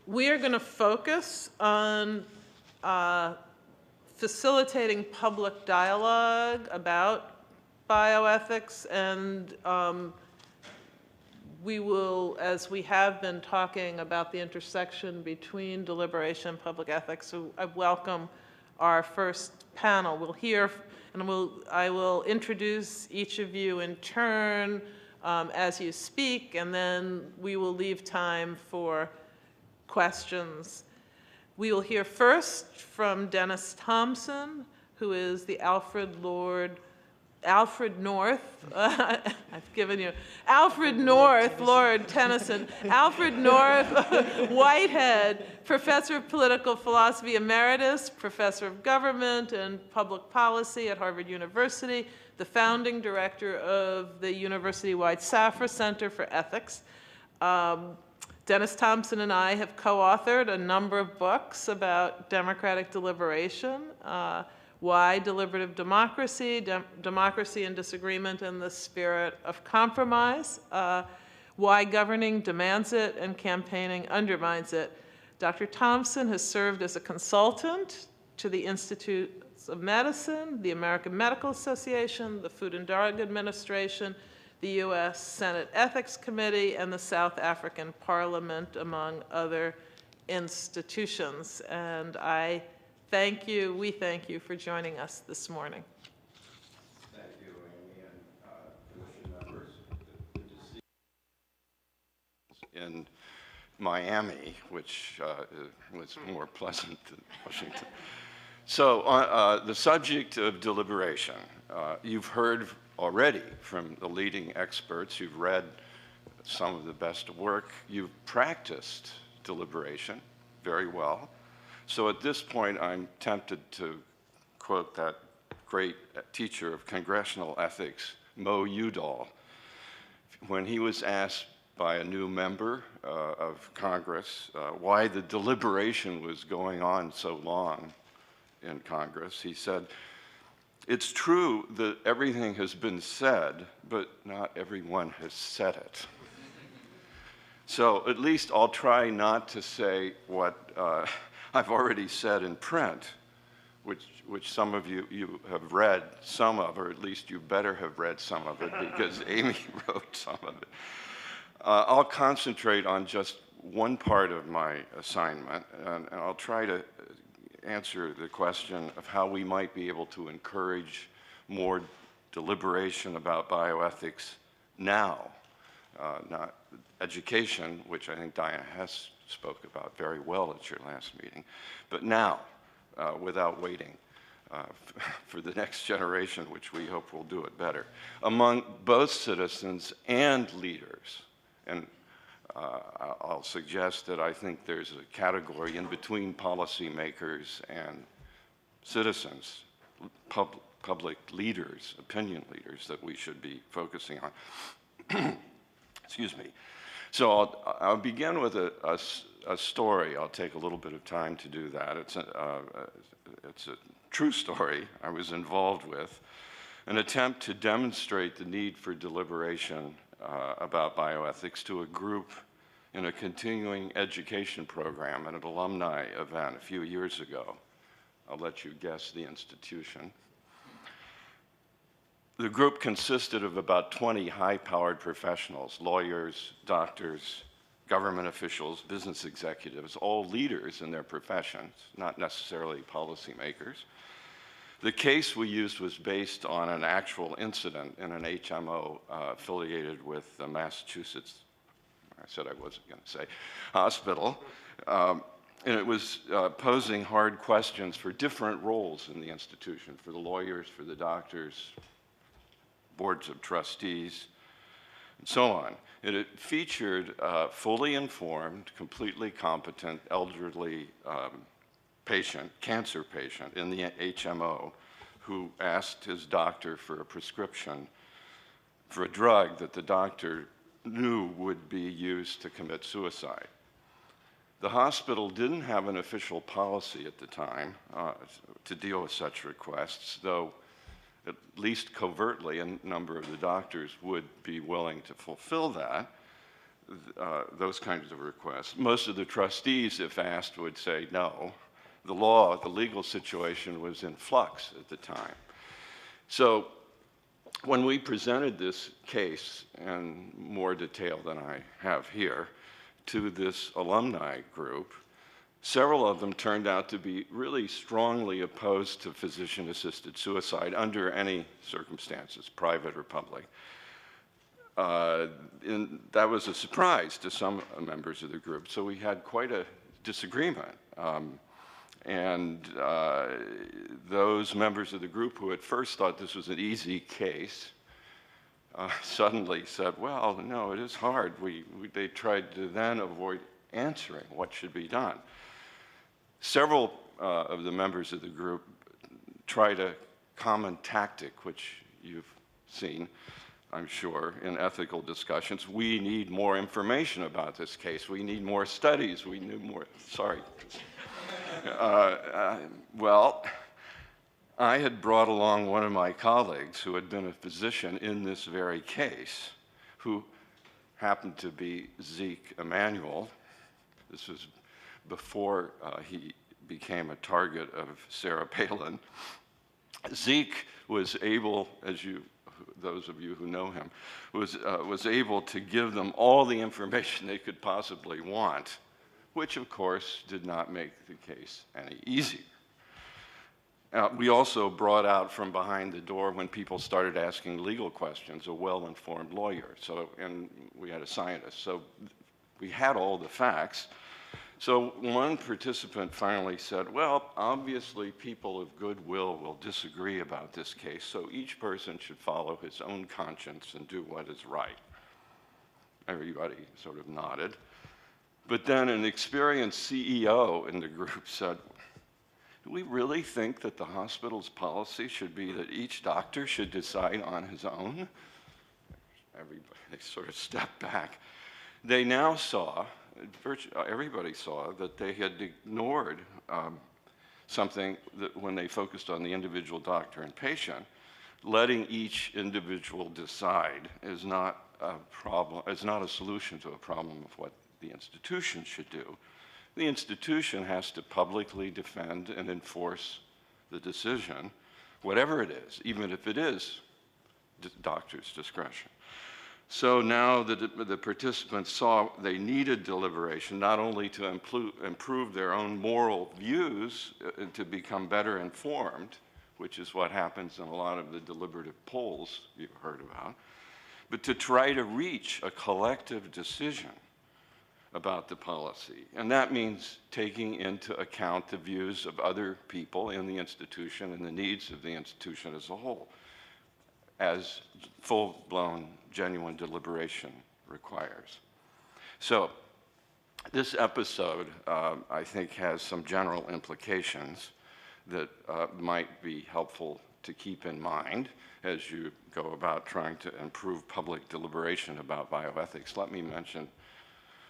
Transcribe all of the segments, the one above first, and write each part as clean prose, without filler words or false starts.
We are going to focus on facilitating public dialogue about bioethics, and we will, as we have been talking about the intersection between deliberation and public ethics, so I welcome our first panel. We'll hear, and I will introduce each of you in turn as you speak, and then we will leave time for questions. We will hear first from Dennis Thompson, who is the Alfred North, I've given you, Alfred North, Lord Tennyson, Alfred North Whitehead, Professor of Political Philosophy Emeritus, Professor of Government and Public Policy at Harvard University, the founding director of the university-wide Safra Center for Ethics. Dennis Thompson and I have co-authored a number of books about democratic deliberation, Why Deliberative Democracy, Democracy and Disagreement in the Spirit of Compromise, Why Governing Demands It and Campaigning Undermines It. Dr. Thompson has served as a consultant to the Institutes of Medicine, the American Medical Association, the Food and Drug Administration, the U.S. Senate Ethics Committee, and the South African Parliament, among other institutions. And we thank you for joining us this morning. Thank you, Amy, and commission members. Good to see you in Miami, which was more pleasant than Washington. So the subject of deliberation, you've heard already from the leading experts. You've read some of the best work. You've practiced deliberation very well. So at this point, I'm tempted to quote that great teacher of congressional ethics, Mo Udall, when he was asked by a new member of Congress why the deliberation was going on so long in Congress. He said, "It's true that everything has been said, but not everyone has said it." So at least I'll try not to say what I've already said in print, which some of you have read some of, or at least you better have read some of it because Amy wrote some of it. I'll concentrate on just one part of my assignment, and I'll try to answer the question of how we might be able to encourage more deliberation about bioethics now, not education, which I think Diana Hess spoke about very well at your last meeting, but now, without waiting for the next generation, which we hope will do it better, among both citizens and leaders. And I'll suggest that I think there's a category in between policymakers and citizens, public leaders, opinion leaders, that we should be focusing on. Excuse me. So I'll begin with a story. I'll take a little bit of time to do that. It's a true story I was involved with, an attempt to demonstrate the need for deliberation about bioethics to a group in a continuing education program at an alumni event a few years ago. I'll let you guess the institution. The group consisted of about 20 high-powered professionals, lawyers, doctors, government officials, business executives, all leaders in their professions, not necessarily policymakers. The case we used was based on an actual incident in an HMO affiliated with the Massachusetts, I said I wasn't going to say, hospital. And it was posing hard questions for different roles in the institution, for the lawyers, for the doctors, boards of trustees, and so on. And it featured a fully informed, completely competent, elderly patient, cancer patient in the HMO, who asked his doctor for a prescription for a drug that the doctor knew would be used to commit suicide. The hospital didn't have an official policy at the time to deal with such requests, though at least covertly a number of the doctors would be willing to fulfill that. those kinds of requests. Most of the trustees, if asked, would say no. The legal situation was in flux at the time. So when we presented this case in more detail than I have here to this alumni group, several of them turned out to be really strongly opposed to physician-assisted suicide under any circumstances, private or public. And that was a surprise to some members of the group, so we had quite a disagreement. Those members of the group who at first thought this was an easy case suddenly said, well, no, it is hard. They tried to then avoid answering what should be done. Several of the members of the group tried a common tactic, which you've seen, I'm sure, in ethical discussions. We need more information about this case. We need more studies. We need more, sorry. Well, I had brought along one of my colleagues who had been a physician in this very case, who happened to be Zeke Emanuel. This was before he became a target of Sarah Palin. Zeke was able, as those of you who know him, was able to give them all the information they could possibly want, which of course did not make the case any easier. We also brought out from behind the door, when people started asking legal questions, a well-informed lawyer. And we had a scientist. So we had all the facts. So one participant finally said, well, obviously people of goodwill will disagree about this case, so each person should follow his own conscience and do what is right. Everybody sort of nodded. But then an experienced CEO in the group said, do we really think that the hospital's policy should be that each doctor should decide on his own? They sort of stepped back. They now saw, everybody saw, that they had ignored something that when they focused on the individual doctor and patient, letting each individual decide is not a problem, is not a solution to a problem of what the institution should do. The institution has to publicly defend and enforce the decision, whatever it is, even if it is the doctor's discretion. So now the participants saw they needed deliberation, not only to improve their own moral views, to become better informed, which is what happens in a lot of the deliberative polls you've heard about, but to try to reach a collective decision about the policy. And that means taking into account the views of other people in the institution and the needs of the institution as a whole, as full-blown, genuine deliberation requires. So this episode, I think, has some general implications that might be helpful to keep in mind as you go about trying to improve public deliberation about bioethics. Let me mention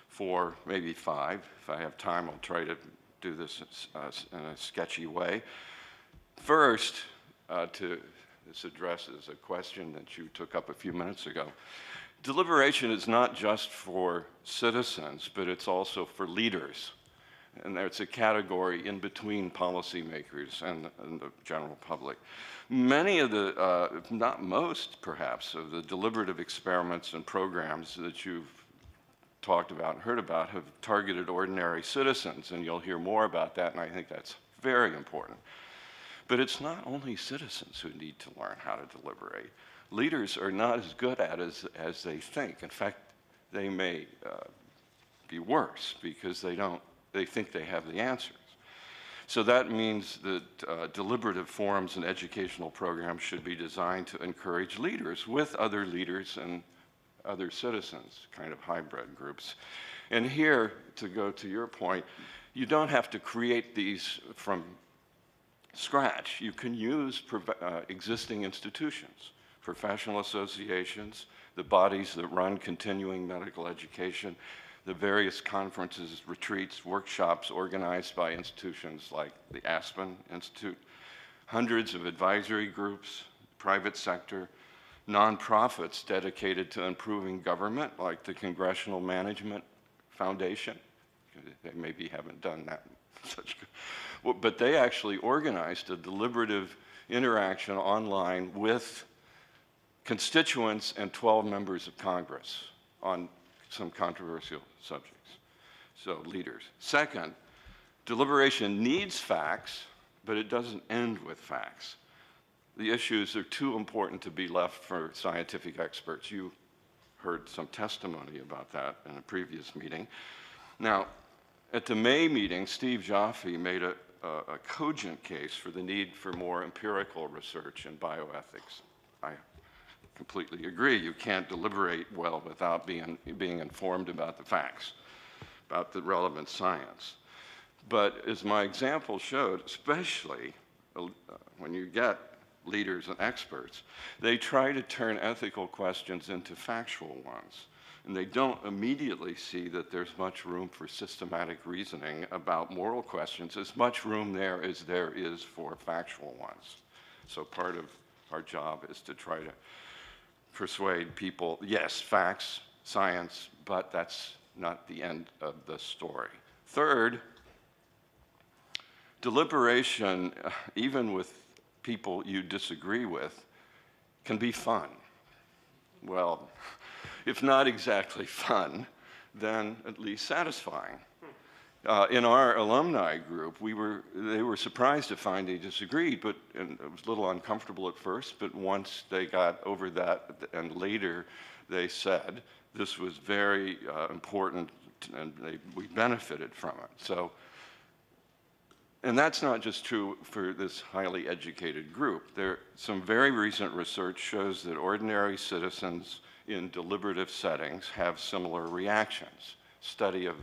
4, maybe 5. If I have time, I'll try to do this in a sketchy way. First, this addresses a question that you took up a few minutes ago. Deliberation is not just for citizens, but it's also for leaders. And there's a category in between policymakers and the general public. Many of the, if not most perhaps, of the deliberative experiments and programs that you've talked about and heard about have targeted ordinary citizens, and you'll hear more about that, and I think that's very important. But it's not only citizens who need to learn how to deliberate. Leaders are not as good at it as they think. In fact, they may be worse because they think they have the answers. So that means that deliberative forums and educational programs should be designed to encourage leaders with other leaders and other citizens, kind of hybrid groups. And here, to go to your point, you don't have to create these from scratch. You can use existing institutions, professional associations, the bodies that run continuing medical education, the various conferences, retreats, workshops organized by institutions like the Aspen Institute, hundreds of advisory groups, private sector, nonprofits dedicated to improving government, like the Congressional Management Foundation. They maybe haven't done that such good. Well, but they actually organized a deliberative interaction online with constituents and 12 members of Congress on some controversial subjects, so leaders. Second, deliberation needs facts, but it doesn't end with facts. The issues are too important to be left for scientific experts. You heard some testimony about that in a previous meeting. Now, at the May meeting, Steve Joffe made a cogent case for the need for more empirical research in bioethics. I completely agree. You can't deliberate well without being informed about the facts, about the relevant science. But as my example showed, especially when you get leaders and experts, they try to turn ethical questions into factual ones. And they don't immediately see that there's much room for systematic reasoning about moral questions, as much room there as there is for factual ones. So part of our job is to try to persuade people, yes, facts, science, but that's not the end of the story. Third, deliberation, even with people you disagree with, can be fun. Well, if not exactly fun, then at least satisfying. In our alumni group, they were surprised to find they disagreed, and it was a little uncomfortable at first, but once they got over that, and later they said this was very important, and we benefited from it. So, and that's not just true for this highly educated group. Some very recent research shows that ordinary citizens in deliberative settings have similar reactions. Study of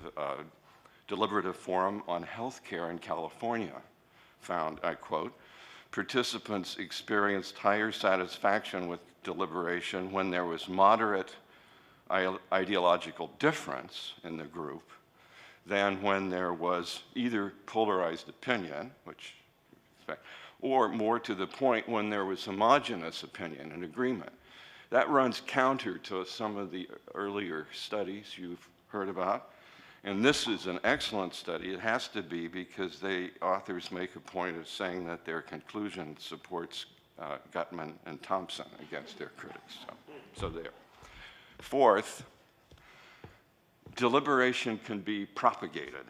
Deliberative Forum on Healthcare in California found, I quote, participants experienced higher satisfaction with deliberation when there was moderate ideological difference in the group than when there was either polarized opinion, or more to the point, when there was homogeneous opinion and agreement. That runs counter to some of the earlier studies you've heard about. And this is an excellent study. It has to be, because the authors make a point of saying that their conclusion supports Gutman and Thompson against their critics. So there. Fourth, deliberation can be propagated.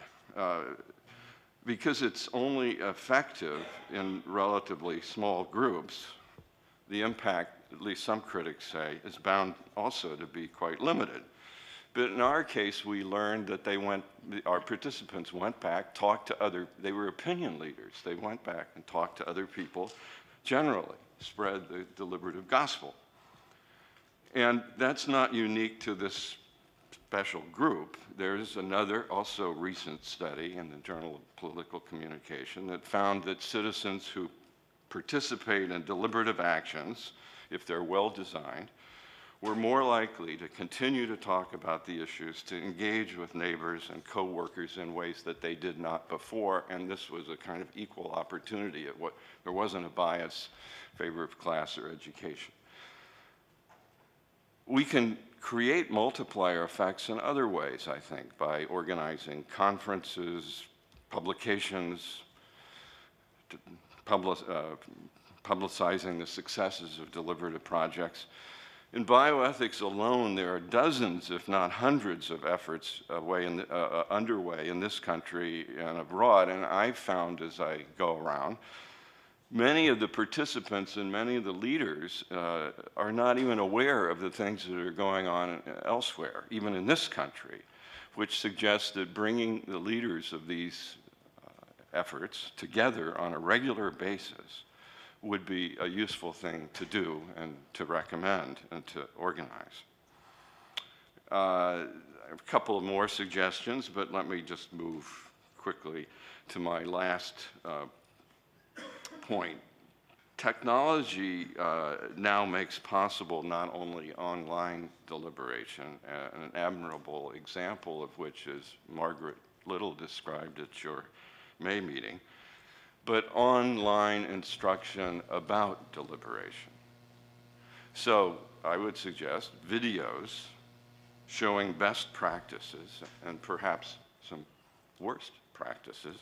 Because it's only effective in relatively small groups, the impact, at least some critics say, is bound also to be quite limited. But in our case, we learned that our participants went back, talked to they were opinion leaders. They went back and talked to other people, generally spread the deliberative gospel. And that's not unique to this special group. There's another also recent study in the Journal of Political Communication that found that citizens who participate in deliberative actions, if they're well designed, were more likely to continue to talk about the issues, to engage with neighbors and co-workers in ways that they did not before, and this was a kind of equal opportunity. There wasn't a bias in favor of class or education. We can create multiplier effects in other ways, I think, by organizing conferences, publications, publicizing the successes of deliberative projects. In bioethics alone, there are dozens, if not hundreds, of efforts underway in this country and abroad, and I've found as I go around, many of the participants and many of the leaders are not even aware of the things that are going on elsewhere, even in this country, which suggests that bringing the leaders of these efforts together on a regular basis would be a useful thing to do and to recommend and to organize. A couple of more suggestions, but let me just move quickly to my last point. Technology now makes possible not only online deliberation, an admirable example of which is Margaret Little described at your May meeting, but online instruction about deliberation. So I would suggest videos showing best practices and perhaps some worst practices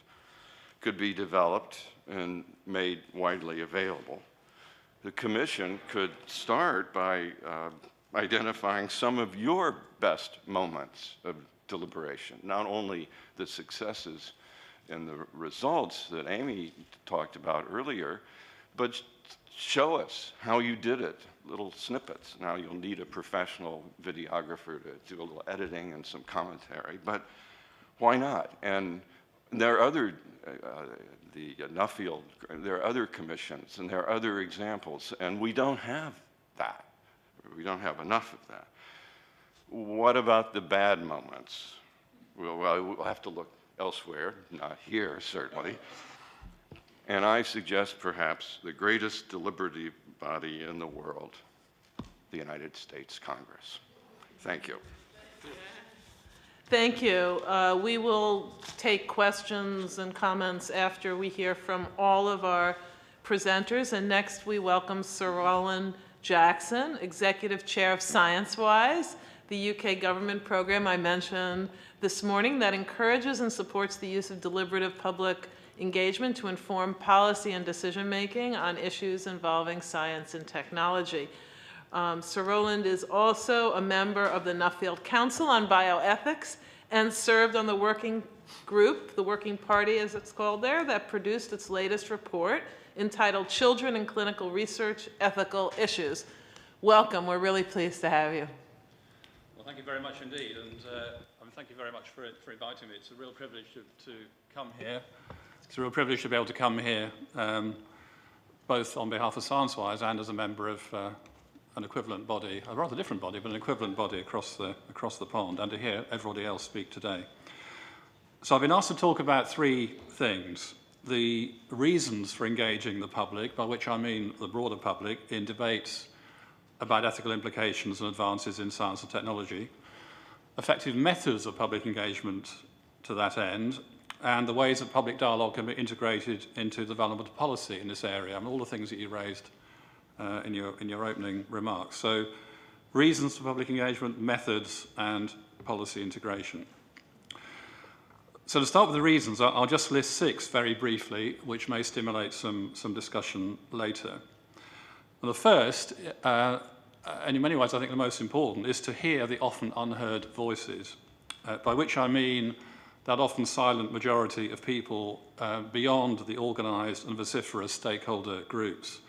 could be developed and made widely available. The Commission could start by identifying some of your best moments of deliberation, not only the successes and the results that Amy talked about earlier, but show us how you did it, little snippets. Now you'll need a professional videographer to do a little editing and some commentary, but why not? And there are other, the Nuffield, there are other commissions and there are other examples, and we don't have that. We don't have enough of that. What about the bad moments? Well, we'll have to look elsewhere, not here, certainly. And I suggest perhaps the greatest deliberative body in the world, the United States Congress. Thank you. Thank you. We will take questions and comments after we hear from all of our presenters. And next we welcome Sir Roland Jackson, Executive Chair of ScienceWise, the UK government program I mentioned this morning that encourages and supports the use of deliberative public engagement to inform policy and decision-making on issues involving science and technology. Sir Roland is also a member of the Nuffield Council on Bioethics and served on the working group, the working party as it's called there, that produced its latest report entitled Children in Clinical Research, Ethical Issues. Welcome, we're really pleased to have you. Well, thank you very much indeed, and thank you very much for inviting me. It's a real privilege to come here. It's a real privilege to be able to come here, both on behalf of ScienceWise and as a member of an equivalent body, a rather different body, but an equivalent body across the pond, and to hear everybody else speak today. So I've been asked to talk about three things: the reasons for engaging the public, by which I mean the broader public, in debates about ethical implications and advances in science and technology, effective methods of public engagement to that end, and the ways that public dialogue can be integrated into the development of policy in this area, and all the things that you raised in your opening remarks. So, reasons for public engagement, methods, and policy integration. So to start with the reasons, I'll just list 6 very briefly, which may stimulate some discussion later. And the first, and in many ways I think the most important, is to hear the often unheard voices, by which I mean that often silent majority of people beyond the organised and vociferous stakeholder groups.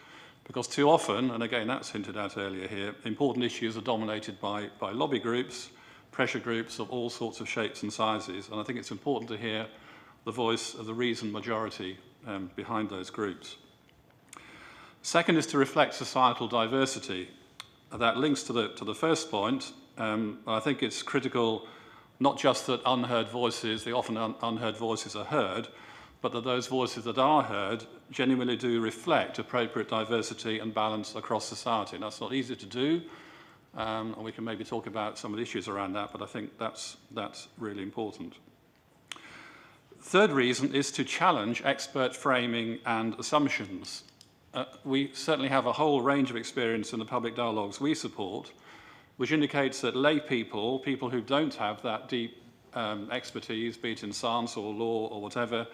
Because too often, and again that's hinted at earlier here, important issues are dominated by lobby groups, pressure groups of all sorts of shapes and sizes, and I think it's important to hear the voice of the reasoned majority behind those groups. Second is to reflect societal diversity. That links to the first point. I think it's critical not just that unheard voices, the often unheard voices are heard, but that those voices that are heard genuinely do reflect appropriate diversity and balance across society. And that's not easy to do, and we can maybe talk about some of the issues around that, but I think that's really important. Third reason is to challenge expert framing and assumptions. We certainly have a whole range of experience in the public dialogues we support, which indicates that lay people who don't have that deep expertise, be it in science or law or whatever,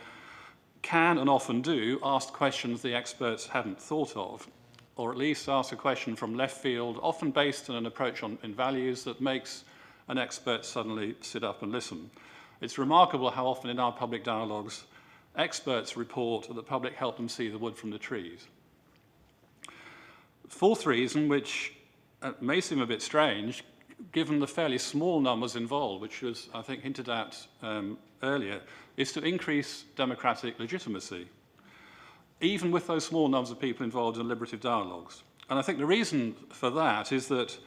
can and often do ask questions the experts hadn't thought of, or at least ask a question from left field, often based on an approach in values that makes an expert suddenly sit up and listen. It's remarkable how often in our public dialogues, experts report that the public helped them see the wood from the trees. Fourth reason, which may seem a bit strange, given the fairly small numbers involved, which was, I think, hinted at earlier, is to increase democratic legitimacy, even with those small numbers of people involved in deliberative dialogues. And I think the reason for that is that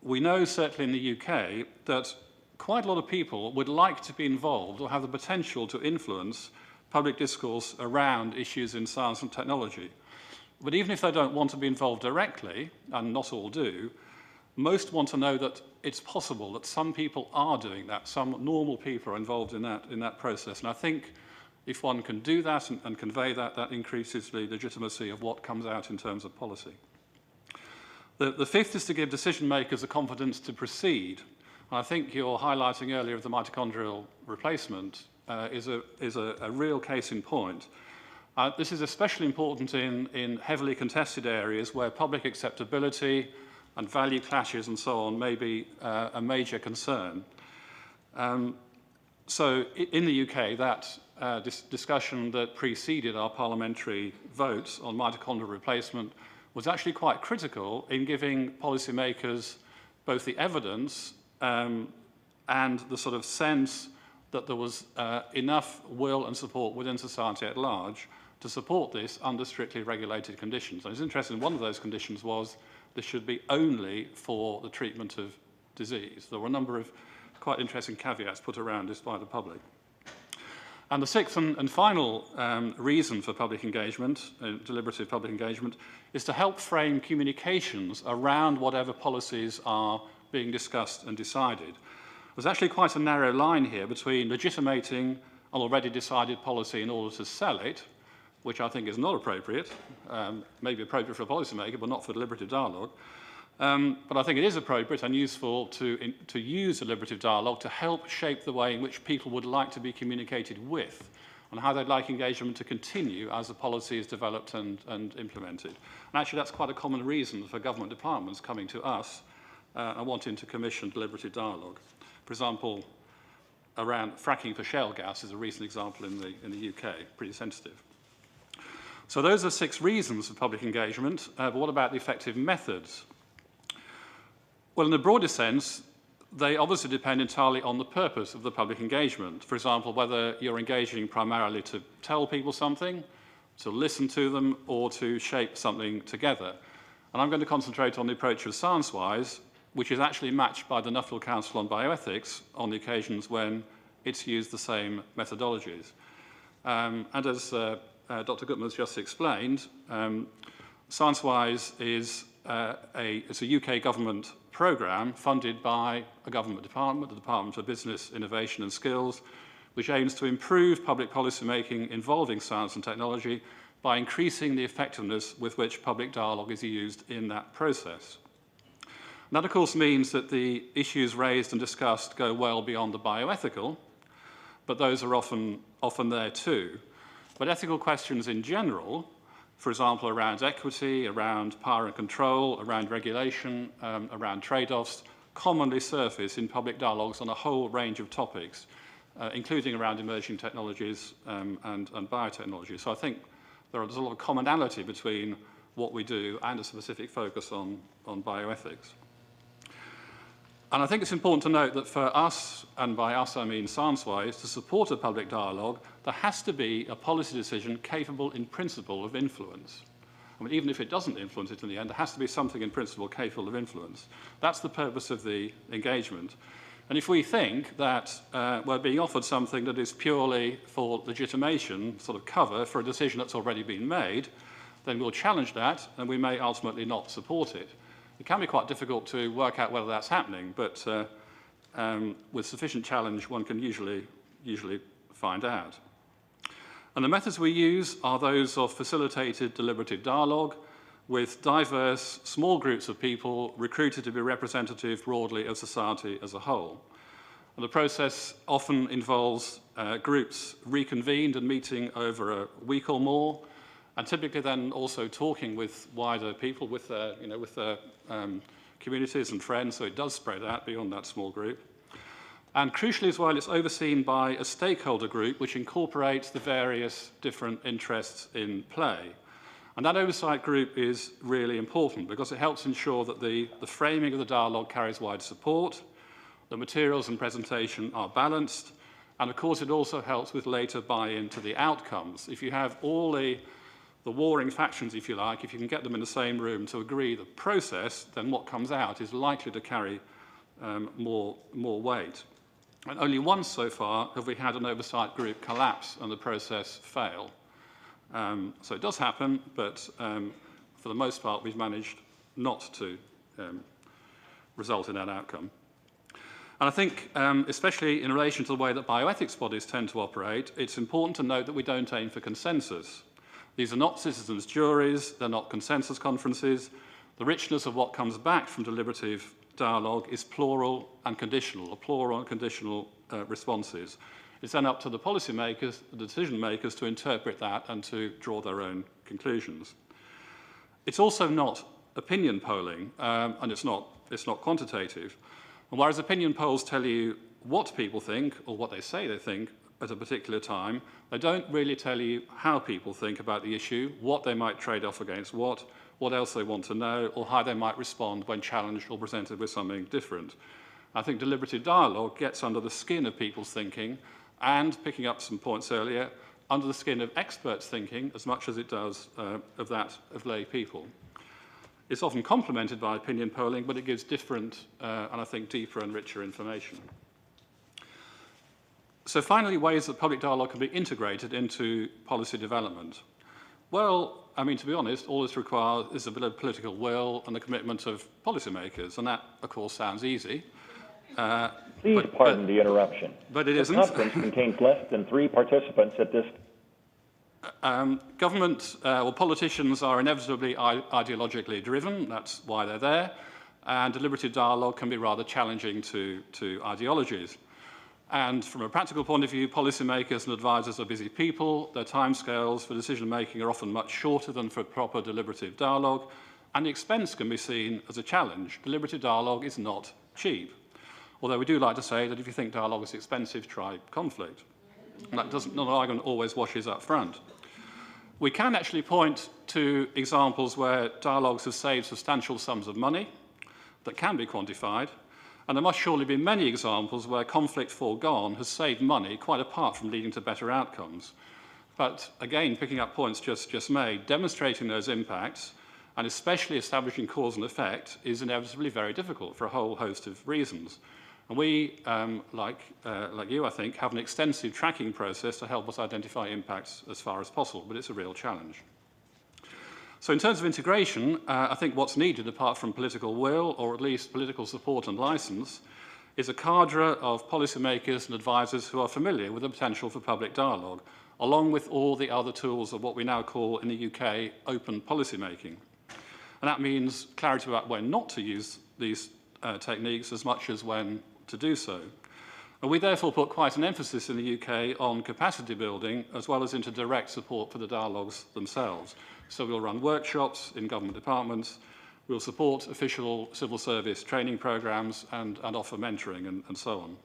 we know, certainly in the UK, that quite a lot of people would like to be involved or have the potential to influence public discourse around issues in science and technology. But even if they don't want to be involved directly, and not all do, most want to know that it's possible that some people are doing that, some normal people are involved in that process. And I think if one can do that and convey that, that increases the legitimacy of what comes out in terms of policy. The fifth is to give decision makers the confidence to proceed. And I think your highlighting earlier of the mitochondrial replacement is a real case in point. This is especially important in heavily contested areas where public acceptability and value clashes and so on may be a major concern. So in the UK, that discussion that preceded our parliamentary votes on mitochondrial replacement was actually quite critical in giving policymakers both the evidence and the sort of sense that there was enough will and support within society at large to support this under strictly regulated conditions. And it's interesting, one of those conditions was this should be only for the treatment of disease. There were a number of quite interesting caveats put around this by the public. And the sixth and final reason for public engagement, deliberative public engagement, is to help frame communications around whatever policies are being discussed and decided. There's actually quite a narrow line here between legitimating an already decided policy in order to sell it, which I think is not appropriate, maybe appropriate for a policymaker, but not for deliberative dialogue. But I think it is appropriate and useful to use deliberative dialogue to help shape the way in which people would like to be communicated with and how they'd like engagement to continue as the policy is developed and implemented. And actually that's quite a common reason for government departments coming to us and wanting to commission deliberative dialogue. For example, around fracking for shale gas is a recent example in the UK, pretty sensitive. So those are 6 reasons for public engagement, but what about the effective methods? Well, in the broader sense, they obviously depend entirely on the purpose of the public engagement. For example, whether you're engaging primarily to tell people something, to listen to them, or to shape something together. And I'm going to concentrate on the approach of ScienceWise, which is actually matched by the Nuffield Council on Bioethics on the occasions when it's used the same methodologies. And as Dr. Gutmann has just explained, ScienceWise is it's a UK government programme funded by a government department, the Department for Business, Innovation and Skills, which aims to improve public policy making involving science and technology by increasing the effectiveness with which public dialogue is used in that process. And that, of course, means that the issues raised and discussed go well beyond the bioethical, but those are often there too. But ethical questions in general, for example, around equity, around power and control, around regulation, around trade-offs, commonly surface in public dialogues on a whole range of topics, including around emerging technologies and biotechnology. So I think there's a lot of commonality between what we do and a specific focus on bioethics. And I think it's important to note that for us, and by us I mean ScienceWise, to support a public dialogue, there has to be a policy decision capable in principle of influence. I mean, even if it doesn't influence it in the end, there has to be something in principle capable of influence. That's the purpose of the engagement. And if we think that we're being offered something that is purely for legitimation, sort of cover for a decision that's already been made, then we'll challenge that and we may ultimately not support it. It can be quite difficult to work out whether that's happening, but with sufficient challenge, one can usually find out. And the methods we use are those of facilitated deliberative dialogue with diverse, small groups of people recruited to be representative broadly of society as a whole. And the process often involves groups reconvened and meeting over a week or more, and typically then also talking with wider people, with their communities and friends, so it does spread out beyond that small group. And crucially as well, it's overseen by a stakeholder group which incorporates the various different interests in play. And that oversight group is really important because it helps ensure that the framing of the dialogue carries wide support, the materials and presentation are balanced, and of course it also helps with later buy-in to the outcomes. If you have all the warring factions, if you like, if you can get them in the same room to agree the process, then what comes out is likely to carry more weight. And only once so far have we had an oversight group collapse and the process fail. So it does happen, but for the most part, we've managed not to result in that outcome. And I think, especially in relation to the way that bioethics bodies tend to operate, it's important to note that we don't aim for consensus. These are not citizens' juries, they're not consensus conferences, The richness of what comes back from deliberative dialogue is plural and conditional, or plural and conditional responses. It's then up to the policymakers, the decision makers, to interpret that and to draw their own conclusions. It's also not opinion polling, and it's not quantitative. And whereas opinion polls tell you what people think, or what they say they think at a particular time, they don't really tell you how people think about the issue, what they might trade off against what else they want to know, or how they might respond when challenged or presented with something different. I think deliberative dialogue gets under the skin of people's thinking, and, picking up some points earlier, under the skin of experts' thinking as much as it does of that of lay people. It's often complemented by opinion polling, but it gives different and I think deeper and richer information. So finally, ways that public dialogue can be integrated into policy development. Well, I mean, to be honest, all this requires is a bit of political will and the commitment of policymakers, and that, of course, sounds easy. Please pardon the interruption. But it isn't. The conference contains less than 3 participants at this. Government or politicians are inevitably ideologically driven. That's why they're there. And deliberative dialogue can be rather challenging to ideologies. And from a practical point of view, policymakers and advisors are busy people. Their timescales for decision-making are often much shorter than for proper deliberative dialogue. And the expense can be seen as a challenge. Deliberative dialogue is not cheap. Although we do like to say that if you think dialogue is expensive, try conflict. And that doesn't, not an argument always washes up front. We can actually point to examples where dialogues have saved substantial sums of money that can be quantified, and there must surely be many examples where conflict foregone has saved money quite apart from leading to better outcomes. But again, picking up points just made, demonstrating those impacts, and especially establishing cause and effect, is inevitably very difficult for a whole host of reasons. And we, like you, I think, have an extensive tracking process to help us identify impacts as far as possible, but it's a real challenge. So in terms of integration, I think what's needed, apart from political will, or at least political support and license, is a cadre of policymakers and advisors who are familiar with the potential for public dialogue, along with all the other tools of what we now call in the UK open policymaking. And that means clarity about when not to use these techniques as much as when to do so. And we therefore put quite an emphasis in the UK on capacity building as well as into direct support for the dialogues themselves. So we'll run workshops in government departments, we'll support official civil service training programs and offer mentoring and so on.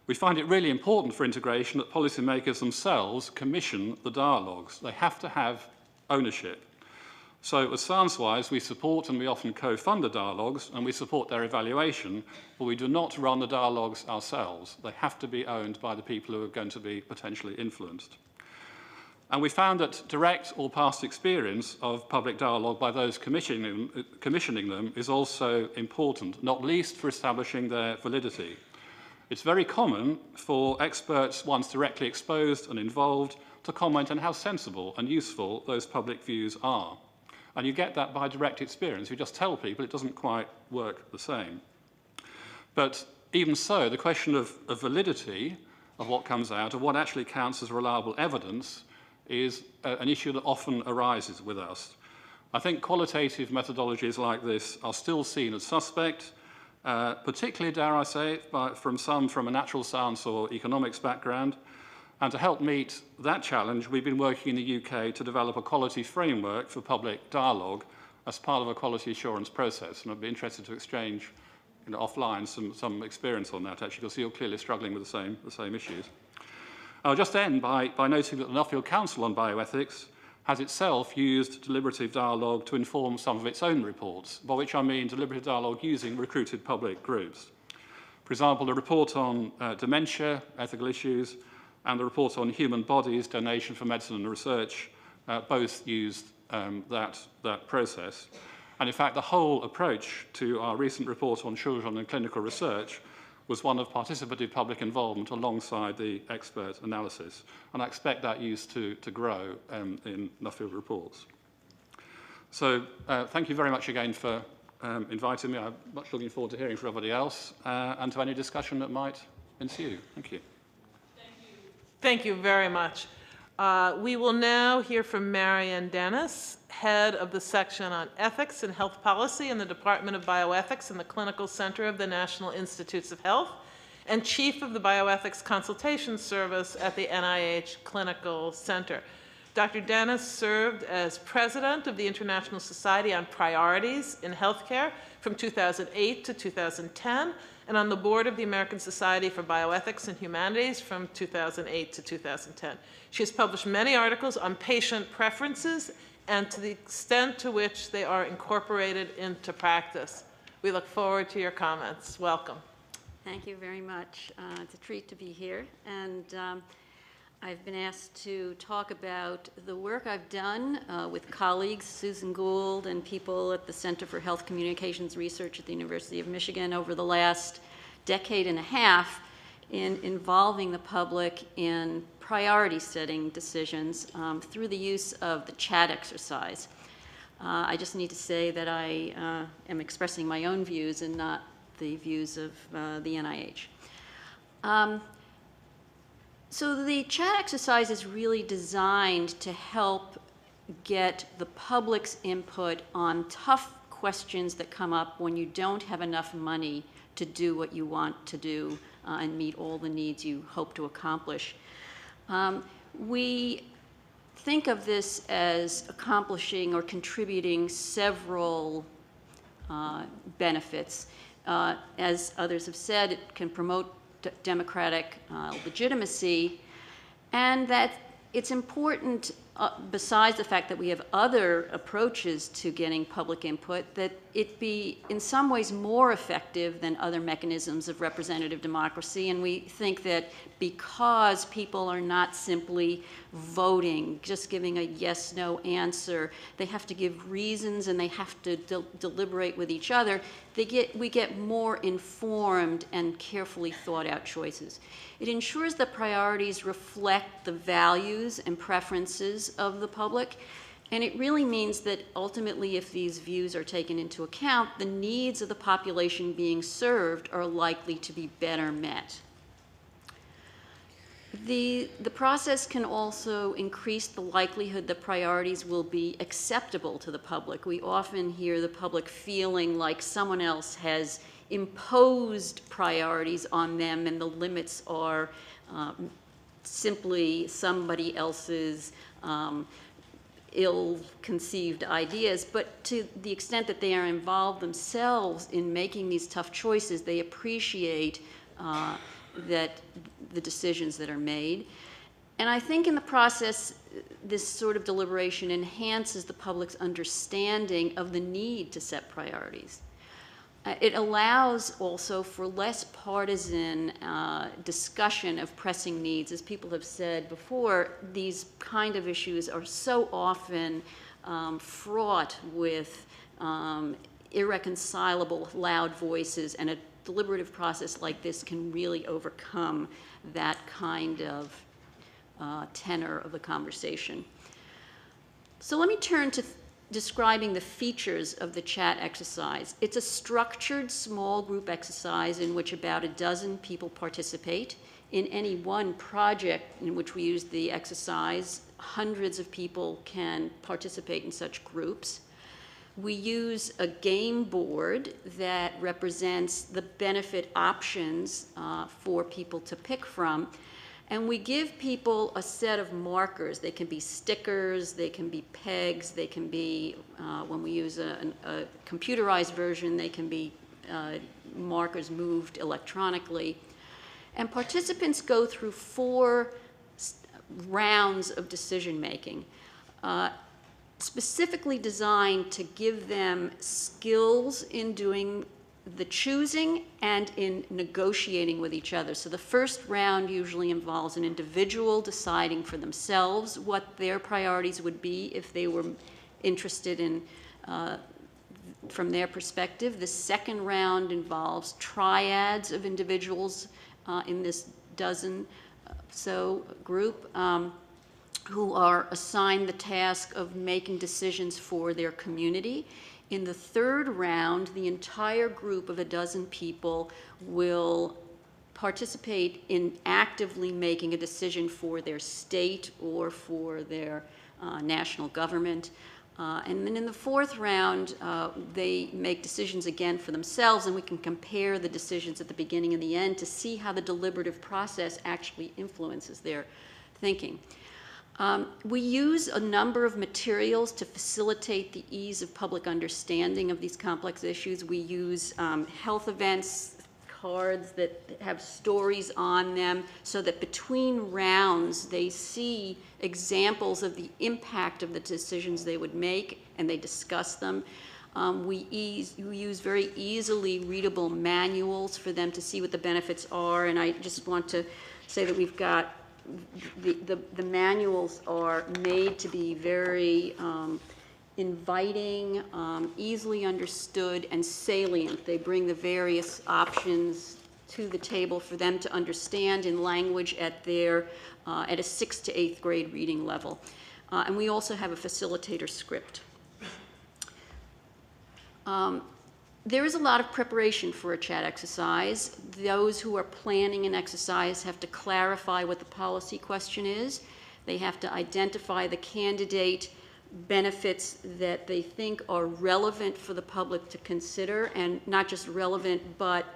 We find it really important for integration that policymakers themselves commission the dialogues. They have to have ownership. So as ScienceWise, we support and we often co-fund the dialogues and we support their evaluation, but we do not run the dialogues ourselves. They have to be owned by the people who are going to be potentially influenced. And we found that direct or past experience of public dialogue by those commissioning them is also important, not least for establishing their validity. It's very common for experts, once directly exposed and involved, to comment on how sensible and useful those public views are. And you get that by direct experience. You just tell people it doesn't quite work the same. But even so, the question of validity of what comes out, of what actually counts as reliable evidence, is an issue that often arises with us. I think qualitative methodologies like this are still seen as suspect, particularly, dare I say, from some from a natural science or economics background. And to help meet that challenge, we've been working in the UK to develop a quality framework for public dialogue as part of a quality assurance process. And I'd be interested to exchange offline some experience on that, actually, because you're clearly struggling with the same issues. I'll just end by noting that the Nuffield Council on Bioethics has itself used deliberative dialogue to inform some of its own reports, by which I mean deliberative dialogue using recruited public groups. For example, the report on dementia, ethical issues, and the report on human bodies, donation for medicine and research, both used that process. And in fact, the whole approach to our recent report on children and clinical research was one of participative public involvement alongside the expert analysis. And I expect that use to grow in Nuffield reports. So thank you very much again for inviting me. I'm much looking forward to hearing from everybody else and to any discussion that might ensue. Thank you. Thank you very much. We will now hear from Marianne Dennis, head of the section on ethics and health policy in the Department of Bioethics and the Clinical Center of the National Institutes of Health, and chief of the Bioethics Consultation Service at the NIH Clinical Center. Dr. Dennis served as president of the International Society on Priorities in Healthcare from 2008 to 2010, and on the board of the American Society for Bioethics and Humanities from 2008 to 2010. She has published many articles on patient preferences and to the extent to which they are incorporated into practice. We look forward to your comments. Welcome. Thank you very much. It's a treat to be here, and I've been asked to talk about the work I've done with colleagues, Susan Gould, and people at the Center for Health Communications Research at the University of Michigan over the last decade and a half in involving the public in priority setting decisions through the use of the CHAT exercise. I just need to say that I am expressing my own views and not the views of the NIH. So the CHAT exercise is really designed to help get the public's input on tough questions that come up when you don't have enough money to do what you want to do and meet all the needs you hope to accomplish. We think of this as accomplishing or contributing several benefits. As others have said, it can promote democratic legitimacy, and that it's important, besides the fact that we have other approaches to getting public input, that it be in some ways more effective than other mechanisms of representative democracy. And we think that because people are not simply voting, just giving a yes/no answer, they have to give reasons and they have to deliberate with each other, we get more informed and carefully thought out choices. It ensures that priorities reflect the values and preferences of the public, and it really means that ultimately if these views are taken into account, the needs of the population being served are likely to be better met. The process can also increase the likelihood that priorities will be acceptable to the public. We often hear the public feeling like someone else has imposed priorities on them and the limits are simply somebody else's ill-conceived ideas. But to the extent that they are involved themselves in making these tough choices, they appreciate that the decisions that are made. And I think in the process, this sort of deliberation enhances the public's understanding of the need to set priorities. It allows also for less partisan discussion of pressing needs. As people have said before, these kind of issues are so often fraught with irreconcilable loud voices, and a deliberative process like this can really overcome that kind of tenor of the conversation. So let me turn to describing the features of the CHAT exercise. It's a structured small group exercise in which about a dozen people participate. In any one project in which we use the exercise, hundreds of people can participate in such groups. We use a game board that represents the benefit options for people to pick from. And we give people a set of markers. They can be stickers, they can be pegs, they can be, when we use a computerized version, they can be markers moved electronically. And participants go through 4 rounds of decision making, specifically designed to give them skills in doing the choosing and in negotiating with each other. So the first round usually involves an individual deciding for themselves what their priorities would be if they were interested in, from their perspective. The second round involves triads of individuals in this dozen so group who are assigned the task of making decisions for their community. In the third round, the entire group of a dozen people will participate in actively making a decision for their state or for their national government. And then in the fourth round, they make decisions again for themselves, and we can compare the decisions at the beginning and the end to see how the deliberative process actually influences their thinking. We use a number of materials to facilitate the ease of public understanding of these complex issues. We use health events, cards that have stories on them, so that between rounds they see examples of the impact of the decisions they would make, and they discuss them. We use very easily readable manuals for them to see what the benefits are, and I just want to say that we've got the manuals are made to be very inviting, easily understood, and salient. They bring the various options to the table for them to understand in language at their at a 6th to 8th grade reading level. And we also have a facilitator script. There is a lot of preparation for a chat exercise. Those who are planning an exercise have to clarify what the policy question is. They have to identify the candidate benefits that they think are relevant for the public to consider, and not just relevant, but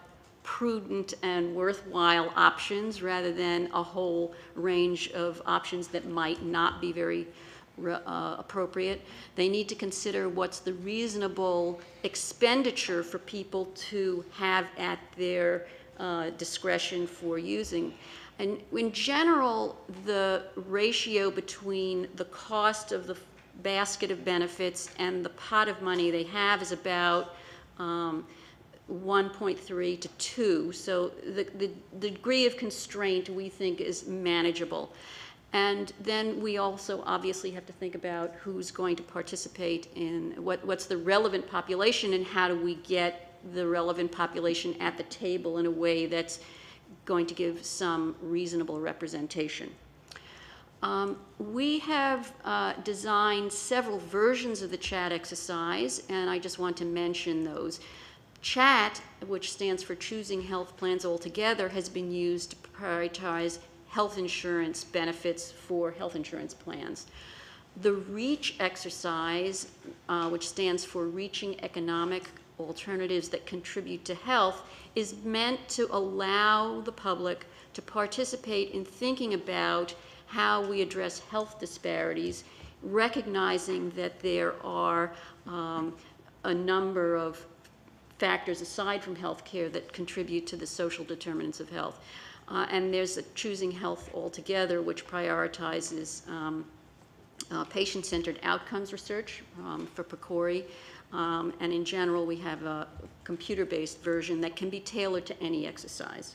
prudent and worthwhile options, rather than a whole range of options that might not be very appropriate. They need to consider what's the reasonable expenditure for people to have at their discretion for using. And in general, the ratio between the cost of the basket of benefits and the pot of money they have is about 1.3 to 2. So the degree of constraint we think is manageable. And then we also obviously have to think about who's going to participate in what's the relevant population, and how do we get the relevant population at the table in a way that's going to give some reasonable representation. We have designed several versions of the chat exercise, and I just want to mention those. CHAT, which stands for Choosing Health Plans Altogether, has been used to prioritize health insurance benefits for health insurance plans. The REACH exercise, which stands for Reaching Economic Alternatives that Contribute to Health, is meant to allow the public to participate in thinking about how we address health disparities, recognizing that there are a number of factors aside from health care that contribute to the social determinants of health. And there's a Choosing Health Altogether, which prioritizes patient-centered outcomes research for PCORI. And in general, we have a computer-based version that can be tailored to any exercise.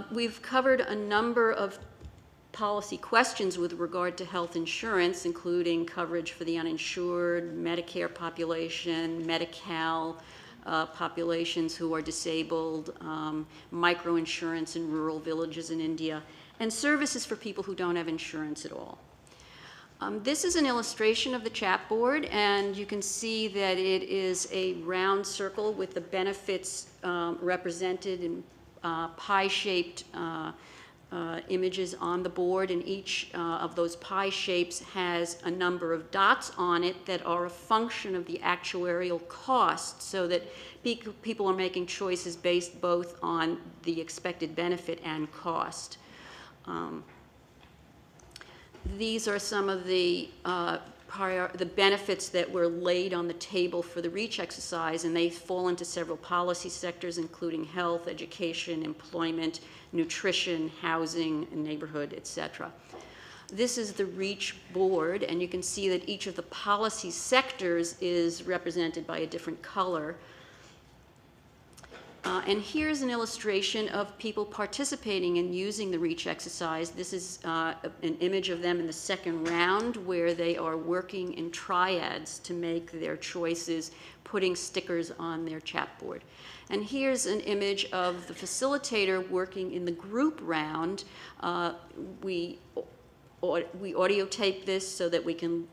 We've covered a number of policy questions with regard to health insurance, including coverage for the uninsured, Medicare population, Medi-Cal, populations who are disabled, microinsurance in rural villages in India, and services for people who don't have insurance at all. This is an illustration of the chat board, and you can see that it is a round circle with the benefits represented in pie-shaped images on the board, and each of those pie shapes has a number of dots on it that are a function of the actuarial cost, so that people are making choices based both on the expected benefit and cost. These are some of the benefits that were laid on the table for the REACH exercise, and they fall into several policy sectors, including health, education, employment, nutrition, housing, neighborhood, etc. This is the REACH board, and you can see that each of the policy sectors is represented by a different color. And here's an illustration of people participating in using the REACH exercise. This is an image of them in the second round, where they are working in triads to make their choices, putting stickers on their chat board. And here's an image of the facilitator working in the group round. We audio tape this so that we can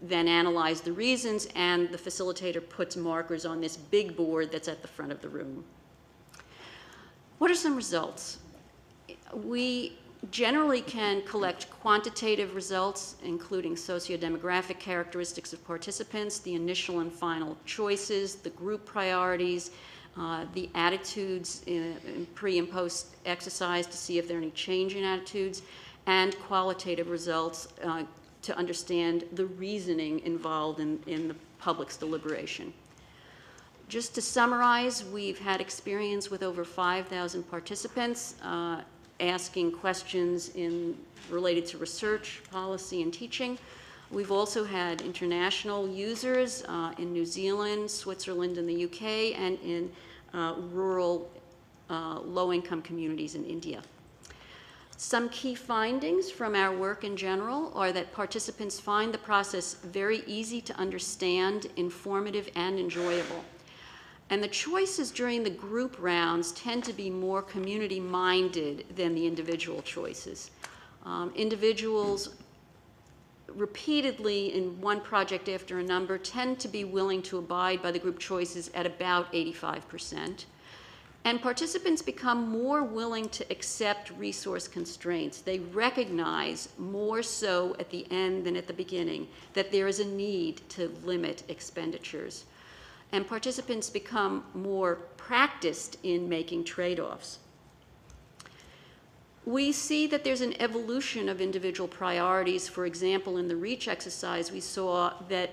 then analyze the reasons, and the facilitator puts markers on this big board that's at the front of the room. What are some results? We generally can collect quantitative results, including sociodemographic characteristics of participants, the initial and final choices, the group priorities, the attitudes in pre and post exercise to see if there are any change in attitudes, and qualitative results to understand the reasoning involved in the public's deliberation. Just to summarize, we've had experience with over 5,000 participants asking questions related to research, policy, and teaching. We've also had international users in New Zealand, Switzerland, and the UK, and in rural low-income communities in India. Some key findings from our work in general are that participants find the process very easy to understand, informative, and enjoyable. And the choices during the group rounds tend to be more community-minded than the individual choices. Individuals repeatedly in one project after another tend to be willing to abide by the group choices at about 85%. And participants become more willing to accept resource constraints. They recognize more so at the end than at the beginning that there is a need to limit expenditures. And participants become more practiced in making trade-offs. We see that there's an evolution of individual priorities. For example, in the REACH exercise, we saw that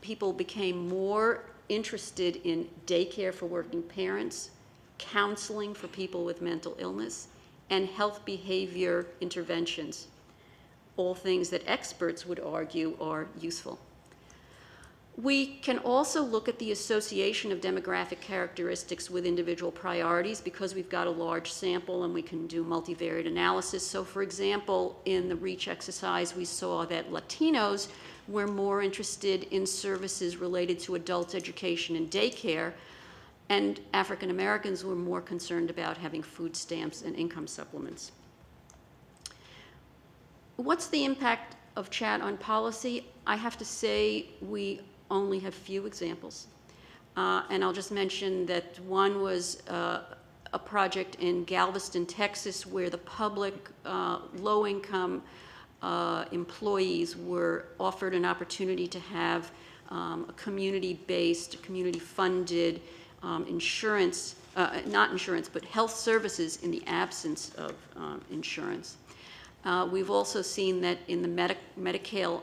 people became more interested in daycare for working parents, counseling for people with mental illness, and health behavior interventions, all things that experts would argue are useful. We can also look at the association of demographic characteristics with individual priorities because we've got a large sample and we can do multivariate analysis. So for example, in the REACH exercise, we saw that Latinos were more interested in services related to adult education and daycare, and African Americans were more concerned about having food stamps and income supplements. What's the impact of chat on policy? I have to say we only have few examples. And I'll just mention that one was a project in Galveston, Texas, where the public low-income employees were offered an opportunity to have a community-based, community-funded insurance, not insurance, but health services in the absence of insurance. We've also seen that in the Medicare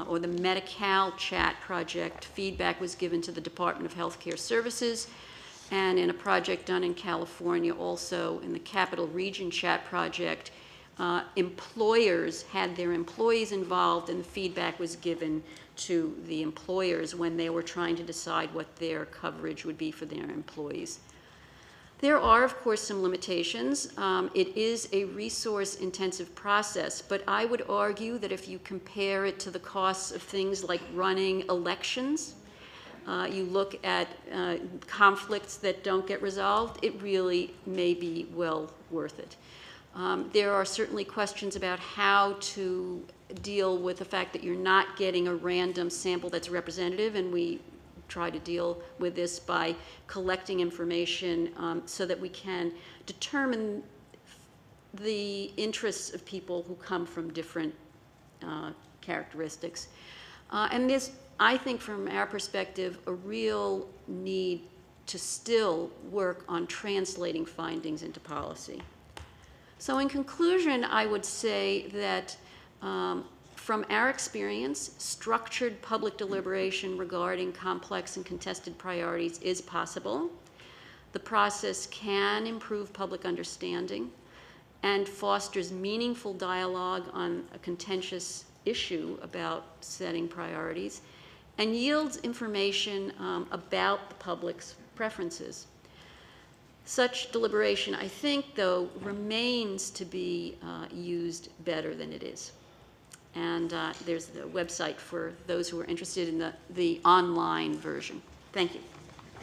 or the Medi-Cal chat project, feedback was given to the Department of Healthcare Services, and in a project done in California, also in the Capital Region chat project, employers had their employees involved, and the feedback was given to the employers when they were trying to decide what their coverage would be for their employees. There are, of course, some limitations. It is a resource-intensive process, but I would argue that if you compare it to the costs of things like running elections, you look at conflicts that don't get resolved, it really may be well worth it. There are certainly questions about how to deal with the fact that you're not getting a random sample that's representative, and we try to deal with this by collecting information so that we can determine the interests of people who come from different characteristics. And there's, I think from our perspective, a real need to still work on translating findings into policy. So in conclusion, I would say that from our experience, structured public deliberation regarding complex and contested priorities is possible. The process can improve public understanding and fosters meaningful dialogue on a contentious issue about setting priorities, and yields information about the public's preferences. Such deliberation, I think, though, remains to be used better than it is. And there's the website for those who are interested in the online version. Thank you.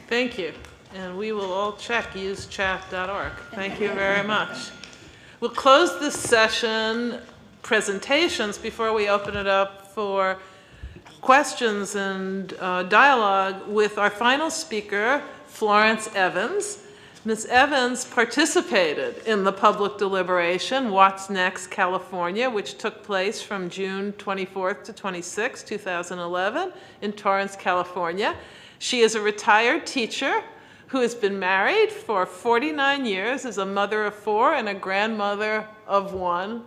Thank you. And we will all check usechat.org. Thank you very much. We'll close this session presentations before we open it up for questions and dialogue with our final speaker, Florence Evans. Ms. Evans participated in the public deliberation, What's Next California, which took place from June 24th to 26, 2011, in Torrance, California. She is a retired teacher who has been married for 49 years, is a mother of 4 and a grandmother of 1,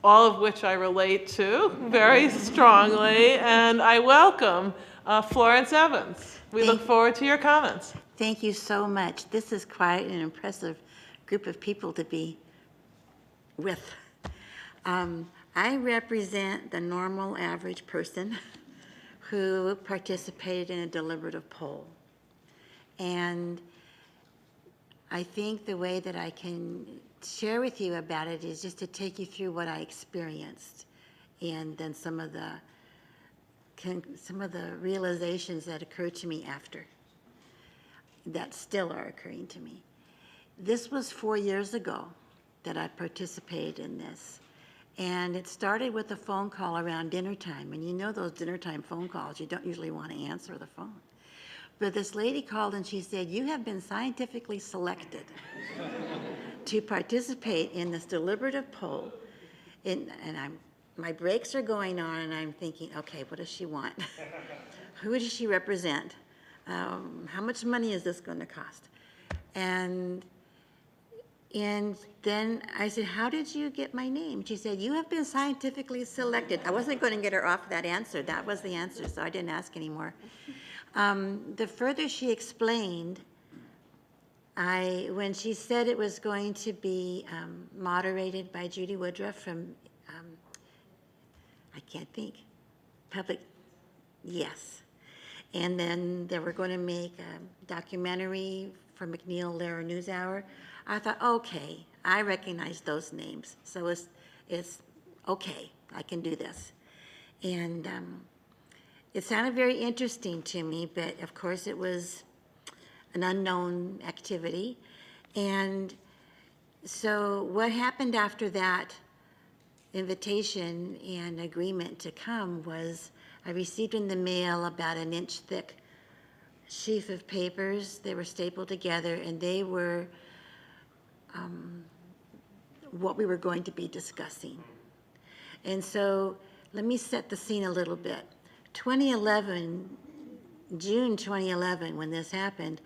all of which I relate to very strongly. And I welcome Florence Evans. We look forward to your comments. Thank you so much. This is quite an impressive group of people to be with. I represent the normal, average person who participated in a deliberative poll. And I think the way that I can share with you about it is just to take you through what I experienced and then some of the realizations that occurred to me after, that still are occurring to me. This was 4 years ago that I participated in this. And it started with a phone call around dinner time. And you know those dinner time phone calls, you don't usually want to answer the phone. But this lady called and she said, "You have been scientifically selected to participate in this deliberative poll." And my brakes are going on and I'm thinking, okay, what does she want? Who does she represent? How much money is this going to cost? And then I said, "How did you get my name?" She said, "You have been scientifically selected." I wasn't going to get her off that answer. That was the answer, so I didn't ask anymore. The further she explained, when she said it was going to be moderated by Judy Woodruff from, I can't think, public, yes. And then they were going to make a documentary for McNeil-Lehrer NewsHour. I thought, okay, I recognize those names, so it's okay, I can do this. And it sounded very interesting to me, but of course it was an unknown activity. And so what happened after that invitation and agreement to come was I received in the mail about an inch thick sheaf of papers. They were stapled together and they were what we were going to be discussing. And so let me set the scene a little bit. 2011, June 2011, when this happened,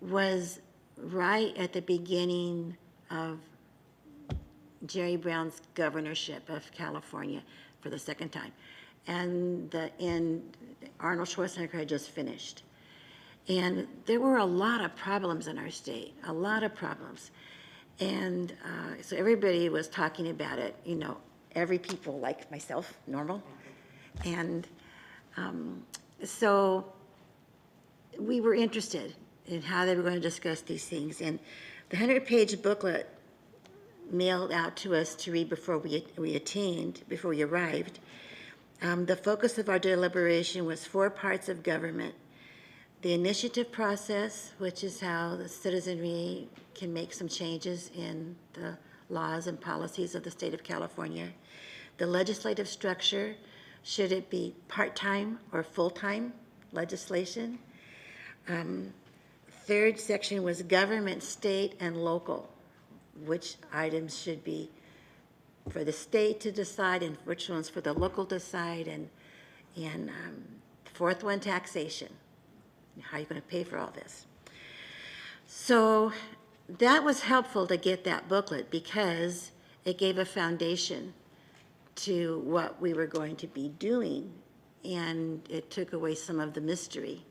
was right at the beginning of Jerry Brown's governorship of California for the second time. And Arnold Schwarzenegger had just finished. And there were a lot of problems in our state, a lot of problems. And so everybody was talking about it, you know, every people like myself, normal. And so we were interested in how they were going to discuss these things. And the 100-page booklet mailed out to us to read before before we arrived. The focus of our deliberation was 4 parts of government: the initiative process, which is how the citizenry can make some changes in the laws and policies of the state of California; the legislative structure, should it be part-time or full-time legislation? Third section was government, state, and local, which items should be for the state to decide and which ones for the local to decide, and fourth one, taxation. How are you going to pay for all this? So that was helpful to get that booklet because it gave a foundation to what we were going to be doing, and it took away some of the mystery.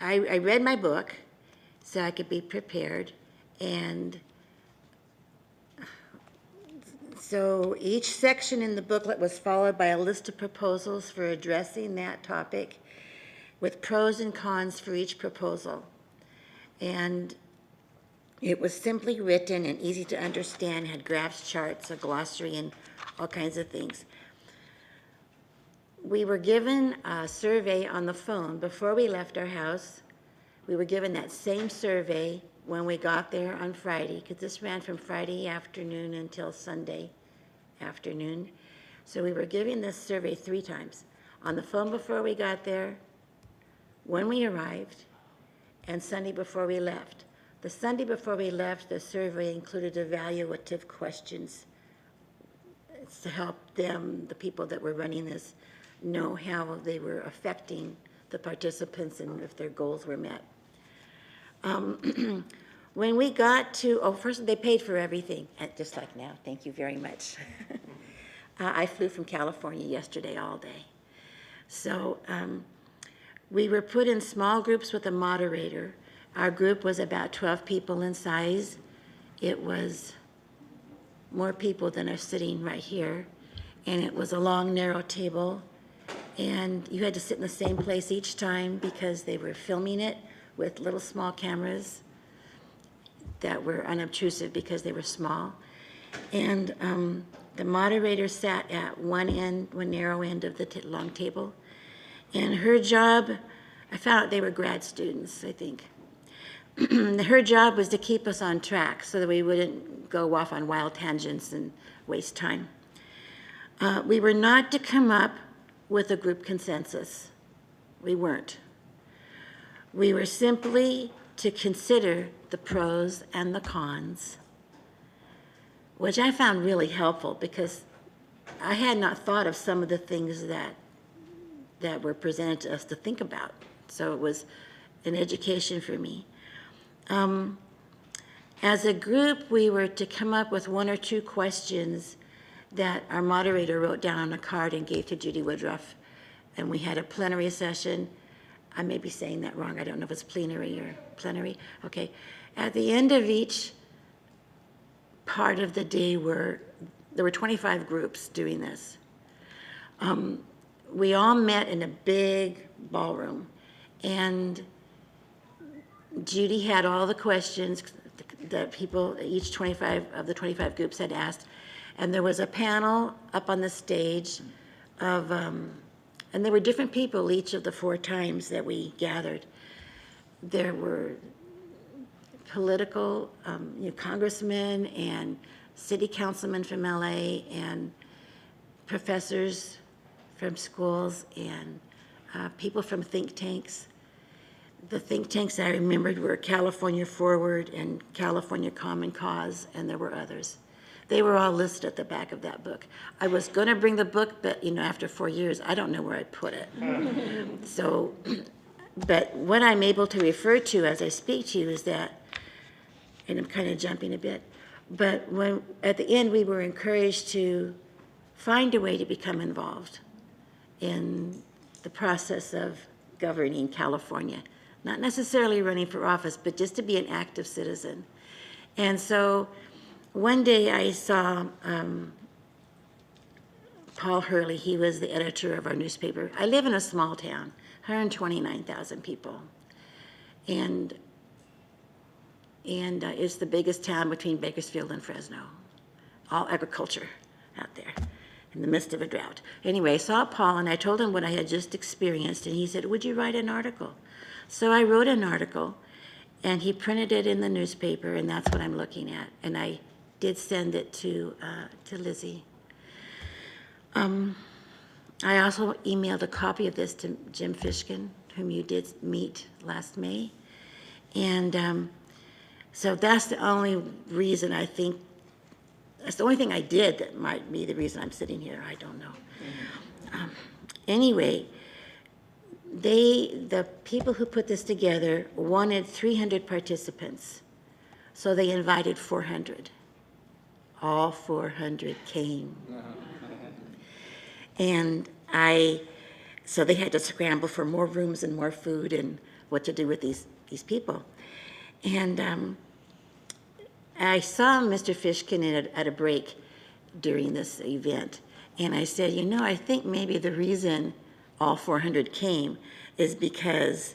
I read my book so I could be prepared, and so each section in the booklet was followed by a list of proposals for addressing that topic with pros and cons for each proposal. And it was simply written and easy to understand, had graphs, charts, a glossary, and all kinds of things. We were given a survey on the phone before we left our house. We were given that same survey when we got there on Friday, because this ran from Friday afternoon until Sunday afternoon. So we were given this survey 3 times. On the phone before we got there, when we arrived, and Sunday before we left. The Sunday before we left, the survey included evaluative questions. It's to help them, the people that were running this, know how they were affecting the participants and if their goals were met. When we got to, first they paid for everything, just like now, thank you very much. I flew from California yesterday all day. So we were put in small groups with a moderator. Our group was about 12 people in size. It was more people than are sitting right here. And it was a long, narrow table. And you had to sit in the same place each time because they were filming it with little small cameras that were unobtrusive because they were small. And the moderator sat at one narrow end of the long table. And her job, I found out they were grad students, I think. Her job was to keep us on track so that we wouldn't go off on wild tangents and waste time. We were not to come up with a group consensus. We weren't. We were simply to consider the pros and the cons, which I found really helpful because I had not thought of some of the things that were presented to us to think about. So it was an education for me. As a group, we were to come up with one or two questions that our moderator wrote down on a card and gave to Judy Woodruff. And we had a plenary session. I may be saying that wrong. I don't know if it's plenary or plenary. Okay. At the end of each part of the day there were 25 groups doing this. We all met in a big ballroom, and Judy had all the questions that people, each 25 of the 25 groups had asked, and there was a panel up on the stage of, and there were different people each of the 4 times that we gathered. There were political, congressmen and city councilmen from LA and professors from schools and people from think tanks. The think tanks I remembered were California Forward and California Common Cause, and there were others. They were all listed at the back of that book. I was going to bring the book, but after 4 years, I don't know where I'd put it. So, but what I'm able to refer to as I speak to you is that, and I'm kind of jumping a bit, but when at the end we were encouraged to find a way to become involved in the process of governing California. Not necessarily running for office, but just to be an active citizen. And so one day I saw Paul Hurley. He was the editor of our newspaper. I live in a small town, 129,000 people. And it's the biggest town between Bakersfield and Fresno. All agriculture out there in the midst of a drought. Anyway, I saw Paul and I told him what I had just experienced, and he said, "Would you write an article?" So I wrote an article, and he printed it in the newspaper, and that's what I'm looking at. And I did send it to Lizzie. I also emailed a copy of this to Jim Fishkin, whom you did meet last May. And so that's the only reason I think, that's the only thing I did that might be the reason I'm sitting here. I don't know. Anyway, the people who put this together wanted 300 participants, so they invited 400. All 400 came. And so they had to scramble for more rooms and more food and what to do with these people. And I saw Mr. Fishkin at a break during this event, and I said, I think maybe the reason all 400 came is because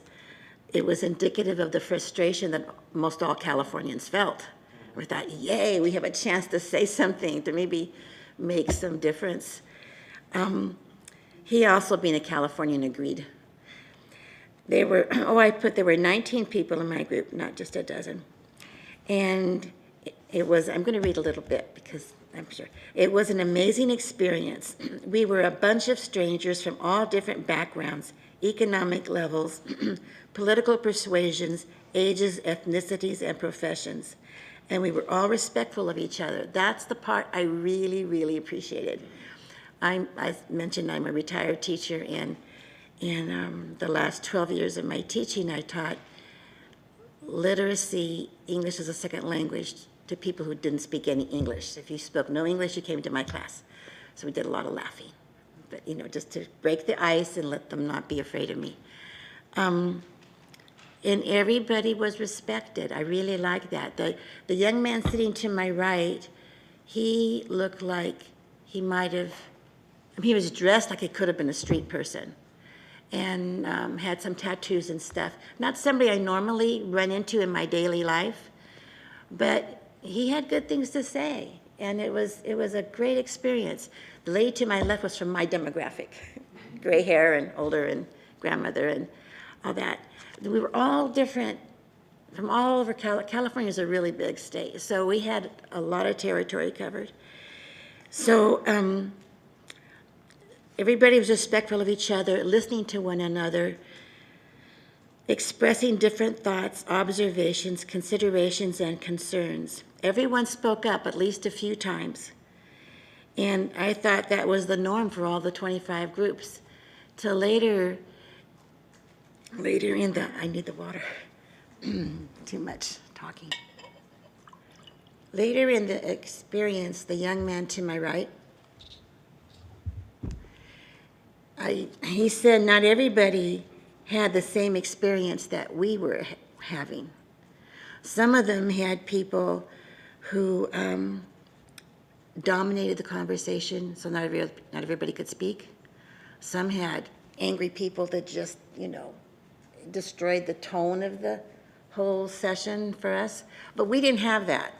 it was indicative of the frustration that most all Californians felt. We thought, yay, we have a chance to say something, to maybe make some difference. He also, being a Californian, agreed. There were 19 people in my group, not just a dozen. And it was, I'm going to read a little bit because I'm sure. It was an amazing experience. We were a bunch of strangers from all different backgrounds, economic levels, political persuasions, ages, ethnicities, and professions. And we were all respectful of each other. That's the part I really, really appreciated. I mentioned I'm a retired teacher, and in the last 12 years of my teaching, I taught literacy, English as a second language, to people who didn't speak any English. If you spoke no English, you came to my class. So we did a lot of laughing, but just to break the ice and let them not be afraid of me. And everybody was respected. I really like that. The young man sitting to my right, he looked like he might have, he was dressed like he could have been a street person, and had some tattoos and stuff. Not somebody I normally run into in my daily life, but he had good things to say, and it was a great experience. The lady to my left was from my demographic, gray hair and older and grandmother and all that. We were all different from all over California is a really big state, so we had a lot of territory covered. So everybody was respectful of each other, listening to one another, expressing different thoughts, observations, considerations, and concerns. Everyone spoke up at least a few times. And I thought that was the norm for all the 25 groups. Till later in the, I need the water. Too much talking. Later in the experience, the young man to my right, he said not everybody had the same experience that we were having. Some of them had people who dominated the conversation, so not everybody could speak. Some had angry people that just, destroyed the tone of the whole session for us. But we didn't have that.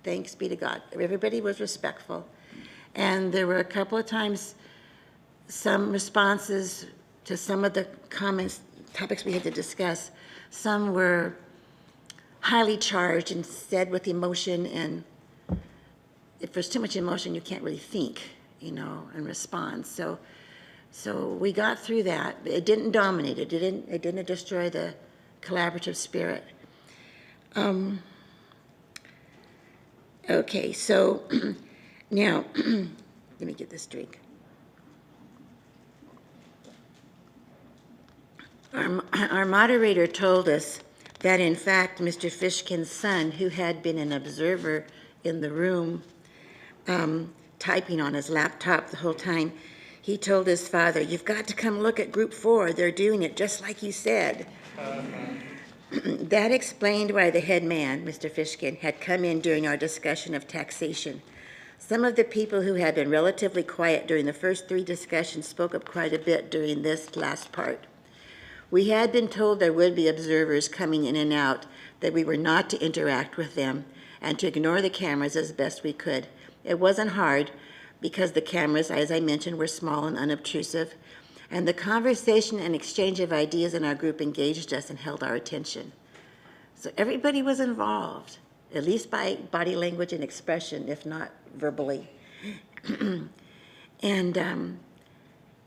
Thanks be to God. Everybody was respectful. And there were a couple of times some responses to some of the comments, topics we had to discuss. Some were highly charged and said with emotion, and if there's too much emotion, you can't really think, and respond. So we got through that. It didn't dominate. It didn't destroy the collaborative spirit. Okay, so now let me get this drink. Our moderator told us that, in fact, Mr. Fishkin's son, who had been an observer in the room, typing on his laptop the whole time, he told his father, "You've got to come look at Group 4. They're doing it just like you said." That explained why the head man, Mr. Fishkin, had come in during our discussion of taxation. Some of the people who had been relatively quiet during the first 3 discussions spoke up quite a bit during this last part. We had been told there would be observers coming in and out, that we were not to interact with them, and to ignore the cameras as best we could. It wasn't hard, because the cameras, as I mentioned, were small and unobtrusive, and the conversation and exchange of ideas in our group engaged us and held our attention. So everybody was involved, at least by body language and expression, if not verbally. And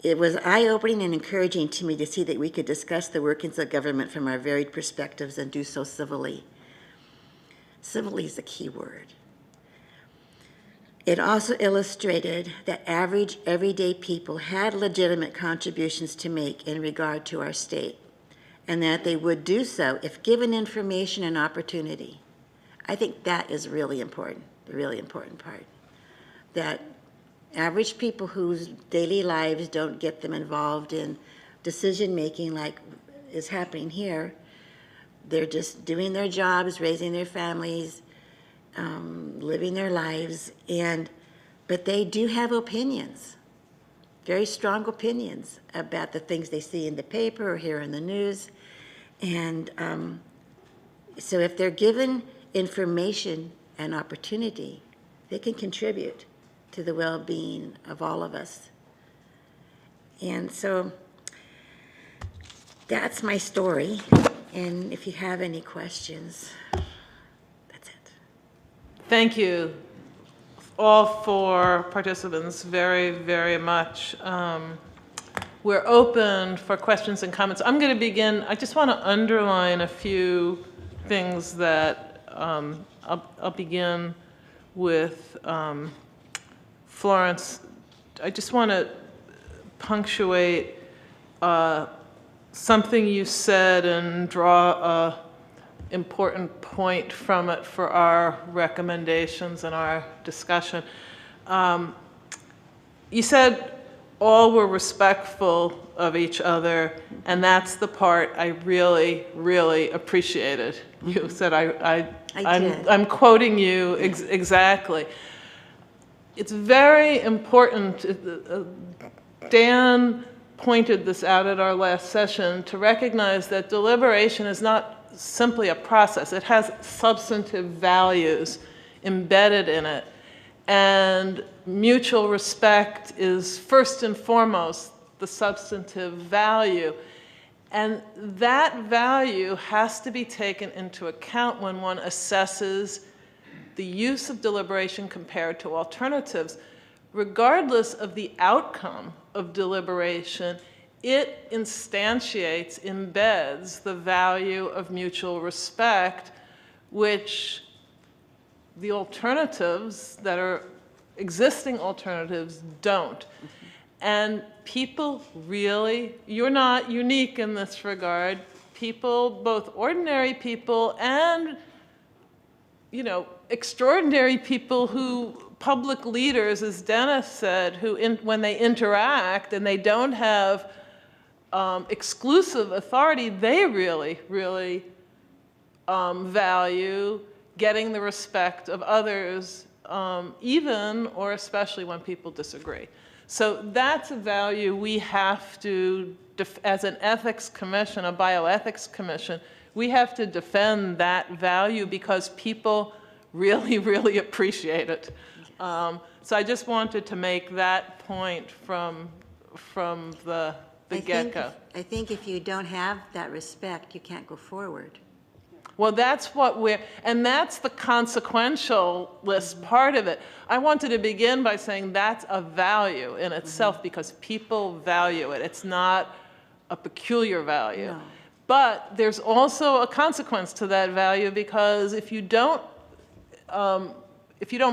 it was eye-opening and encouraging to me to see that we could discuss the workings of government from our varied perspectives and do so civilly. Civilly is the key word. It also illustrated that average, everyday people had legitimate contributions to make in regard to our state, and that they would do so if given information and opportunity. I think that is really important, the really important part. That average people whose daily lives don't get them involved in decision-making like is happening here, they're just doing their jobs, raising their families, living their lives, but they do have opinions, very strong opinions about the things they see in the paper or hear in the news. And so if they're given information and opportunity, they can contribute to the well-being of all of us. And so that's my story. And if you have any questions, that's it. Thank you, all 4 participants, very, very much. we're open for questions and comments. I'm going to begin, I just want to underline a few things that I'll begin with Florence. I just want to punctuate something you said and draw a important point from it for our recommendations and our discussion. You said all were respectful of each other, and that's the part I really, really appreciated. You said I'm quoting you exactly. It's very important. Dan pointed this out at our last session, to recognize that deliberation is not simply a process. It has substantive values embedded in it. And mutual respect is first and foremost the substantive value. And that value has to be taken into account when one assesses the use of deliberation compared to alternatives. Regardless of the outcome of deliberation, it instantiates, embeds the value of mutual respect, which the alternatives that are existing alternatives don't. And people really, you're not unique in this regard, people, both ordinary people and, you know, extraordinary people who, public leaders, as Dennis said, who when they interact and they don't have exclusive authority, they really, really value getting the respect of others, even or especially when people disagree. So that's a value we have to, as an ethics commission, a bioethics commission, we have to defend that value because people really, really appreciate it. So I just wanted to make that point from the get-go. I think if you don't have that respect, you can't go forward. Well, that's what and that's the consequential list part of it. I wanted to begin by saying that's a value in itself because people value it. It's not a peculiar value. No. But there's also a consequence to that value because if you don't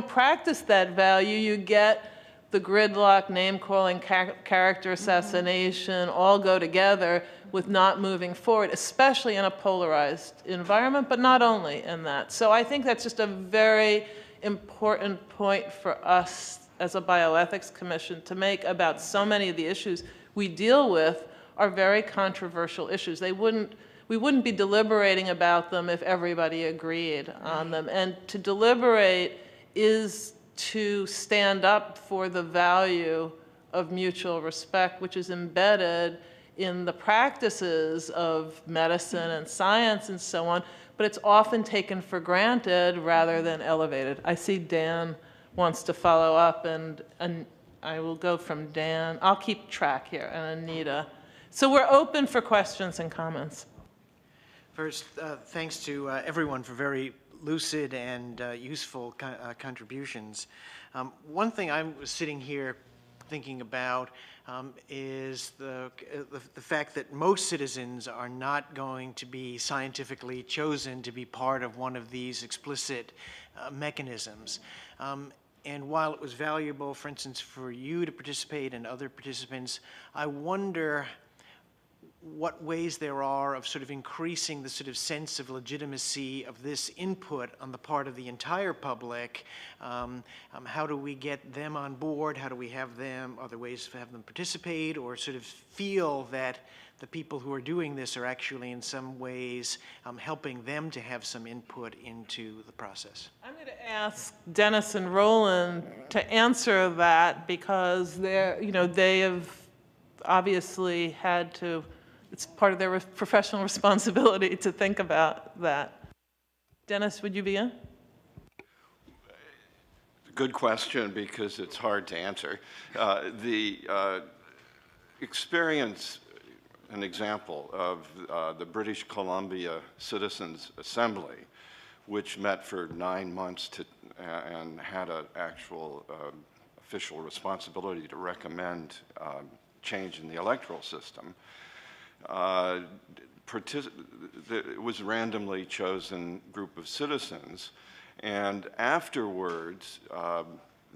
practice that value, you get the gridlock, name-calling, character assassination all go together with not moving forward, especially in a polarized environment, but not only in that. So I think that's just a very important point for us as a bioethics commission to make about so many of the issues we deal with are very controversial issues. We wouldn't be deliberating about them if everybody agreed on them. And to deliberate is to stand up for the value of mutual respect, which is embedded in the practices of medicine and science and so on, but it's often taken for granted rather than elevated. I see Dan wants to follow up, and I will go from Dan. I'll keep track here, and Anita. So we're open for questions and comments. First, thanks to everyone for very lucid and useful contributions. One thing I was sitting here thinking about is the fact that most citizens are not going to be scientifically chosen to be part of one of these explicit mechanisms. And while it was valuable, for instance, for you to participate and other participants, I wonder what ways there are of sort of increasing the sort of sense of legitimacy of this input on the part of the entire public. How do we get them on board? How do we have them, are there ways to have them participate or sort of feel that the people who are doing this are actually in some ways helping them to have some input into the process? I'm going to ask Dennis and Roland to answer that because they have obviously had to, it's part of their professional responsibility to think about that. Dennis, would you begin? Good question because it's hard to answer. The experience, an example of the British Columbia Citizens Assembly, which met for 9 months and had an actual official responsibility to recommend change in the electoral system. It was a randomly chosen group of citizens, and afterwards,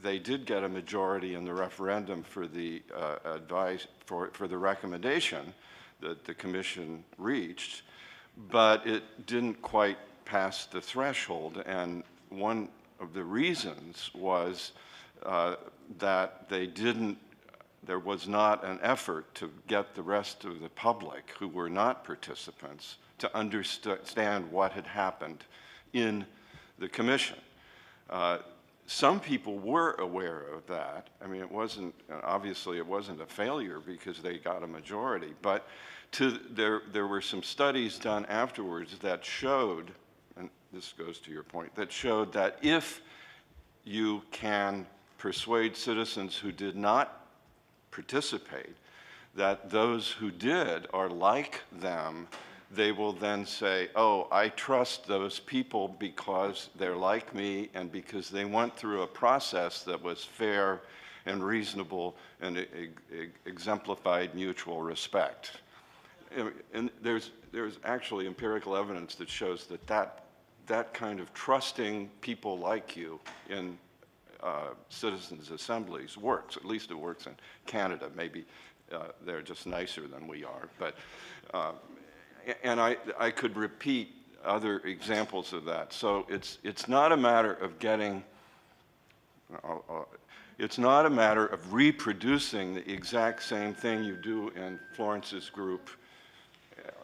they did get a majority in the referendum for the for the recommendation that the commission reached, but it didn't quite pass the threshold. And one of the reasons was that there was not an effort to get the rest of the public who were not participants to understand what had happened in the commission. Some people were aware of that. I mean, obviously it wasn't a failure because they got a majority, but there were some studies done afterwards that showed, and this goes to your point, that showed that if you can persuade citizens who did not participate, that those who did are like them, they will then say, oh, I trust those people because they're like me and because they went through a process that was fair and reasonable and exemplified mutual respect. And there's actually empirical evidence that shows that kind of trusting people like you in citizens' assemblies works. At least it works in Canada. Maybe they're just nicer than we are. But and I could repeat other examples of that. So it's not a matter of getting. It's not a matter of reproducing the exact same thing you do in Florence's group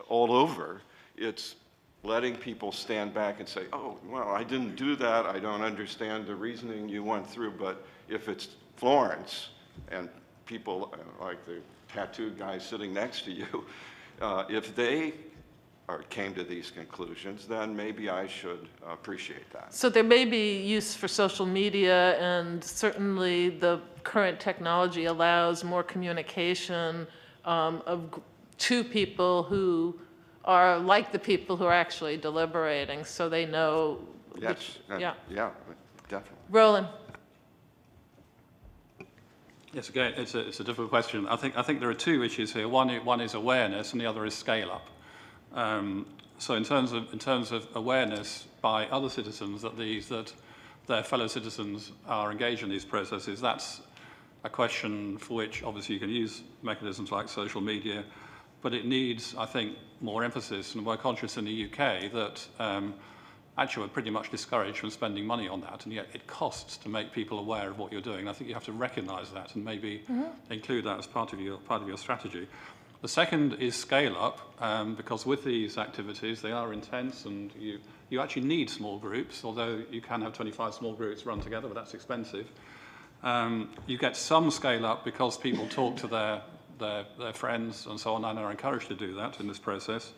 all over. It's letting people stand back and say, oh, well, I didn't do that. I don't understand the reasoning you went through. But if it's Florence and people like the tattooed guy sitting next to you, if they came to these conclusions, then maybe I should appreciate that. So there may be use for social media, and certainly the current technology allows more communication to people who are like the people who are actually deliberating, so they know. Yes, yeah, definitely. Roland. Yes, again, it's a difficult question. I think there are two issues here. One is awareness, and the other is scale up. So in terms of awareness by other citizens that their fellow citizens are engaged in these processes, that's a question for which obviously you can use mechanisms like social media, but it needs, I think, more emphasis. And we're conscious in the UK that actually we're pretty much discouraged from spending money on that, and yet it costs to make people aware of what you're doing. I think you have to recognise that and maybe include that as part of your strategy. The second is scale up, because with these activities, they are intense, and you actually need small groups, although you can have 25 small groups run together, but that's expensive. You get some scale up because people talk to their friends and so on, and are encouraged to do that in this process.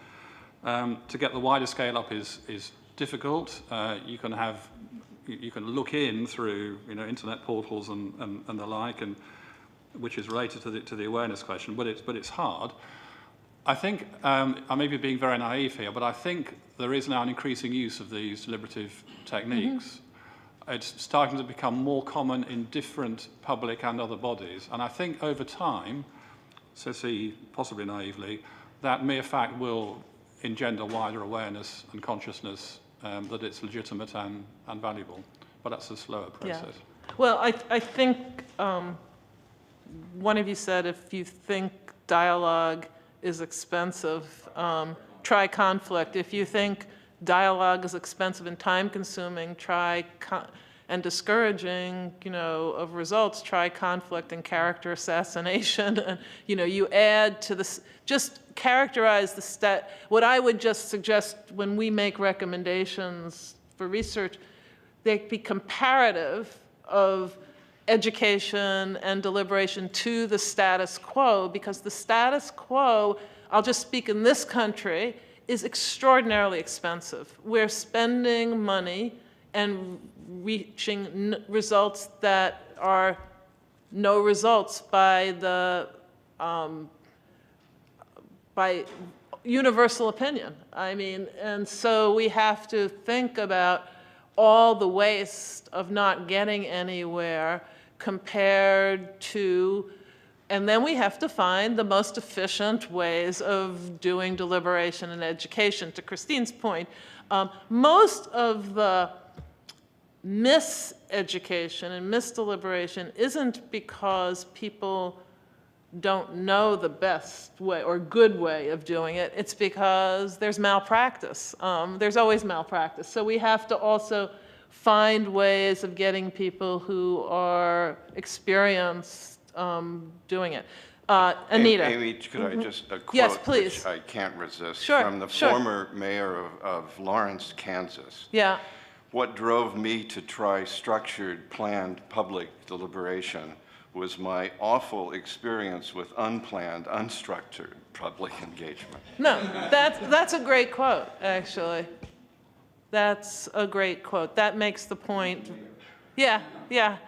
To get the wider scale up is difficult. You can look in through internet portals and the like, and which is related to the awareness question, but it's hard. I think I may be being very naive here, but I think there is now an increasing use of these deliberative techniques. It's starting to become more common in different public and other bodies, and I think over time, Ceci, possibly naively, that mere fact will engender wider awareness and consciousness that it's legitimate and valuable, but that's a slower process. Yeah. Well, I think one of you said if you think dialogue is expensive, try conflict. If you think dialogue is expensive and time-consuming, and discouraging, of results, try conflict and character assassination. And, you add to this, just characterize what I would just suggest when we make recommendations for research, they be comparative of education and deliberation to the status quo, because the status quo, I'll just speak in this country, is extraordinarily expensive. We're spending money and reaching results that are no results by universal opinion. And so we have to think about all the waste of not getting anywhere compared to And then we have to find the most efficient ways of doing deliberation and education. To Christine's point, most of the miseducation and misdeliberation isn't because people don't know the best way or good way of doing it. It's because there's malpractice. There's always malpractice. So we have to also find ways of getting people who are experienced doing it. Anita. Amy, could I just, a quote Yes, please. which I can't resist, Sure, from the sure. former mayor of Lawrence, Kansas. Yeah. What drove me to try structured, planned public deliberation was my awful experience with unplanned, unstructured public engagement. No, that's a great quote, actually. That's a great quote. That makes the point. Yeah, yeah.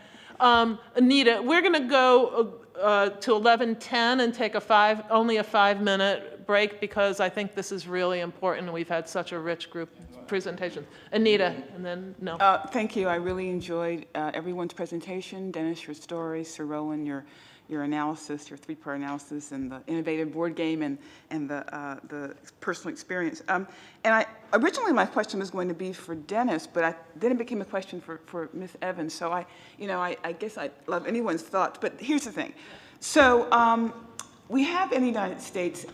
Anita, we're going to go to 11:10 and take only a 5-minute break because I think this is really important and we've had such a rich group presentation. Anita, and then no. Thank you. I really enjoyed everyone's presentation. Dennis, your story, Sir Rowan, your analysis, your three-part analysis, and the innovative board game, and the personal experience. And originally my question was going to be for Dennis, but then it became a question for Ms. Evans. So I guess I love anyone's thoughts. But here's the thing. So we have in the United States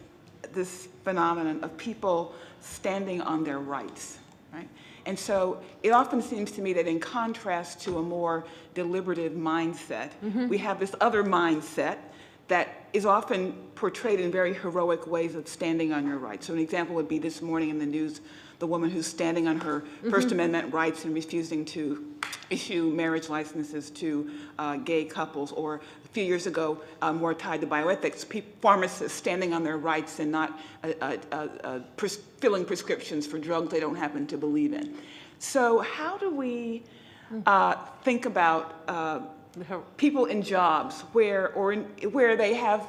this phenomenon of people standing on their rights. Right? And so it often seems to me that in contrast to a more deliberative mindset, we have this other mindset that is often portrayed in very heroic ways of standing on your rights. So an example would be this morning in the news, the woman who's standing on her First Amendment rights and refusing to issue marriage licenses to gay couples, or a few years ago, more tied to bioethics, pharmacists standing on their rights and not filling prescriptions for drugs they don't happen to believe in. So how do we think about people in jobs where they have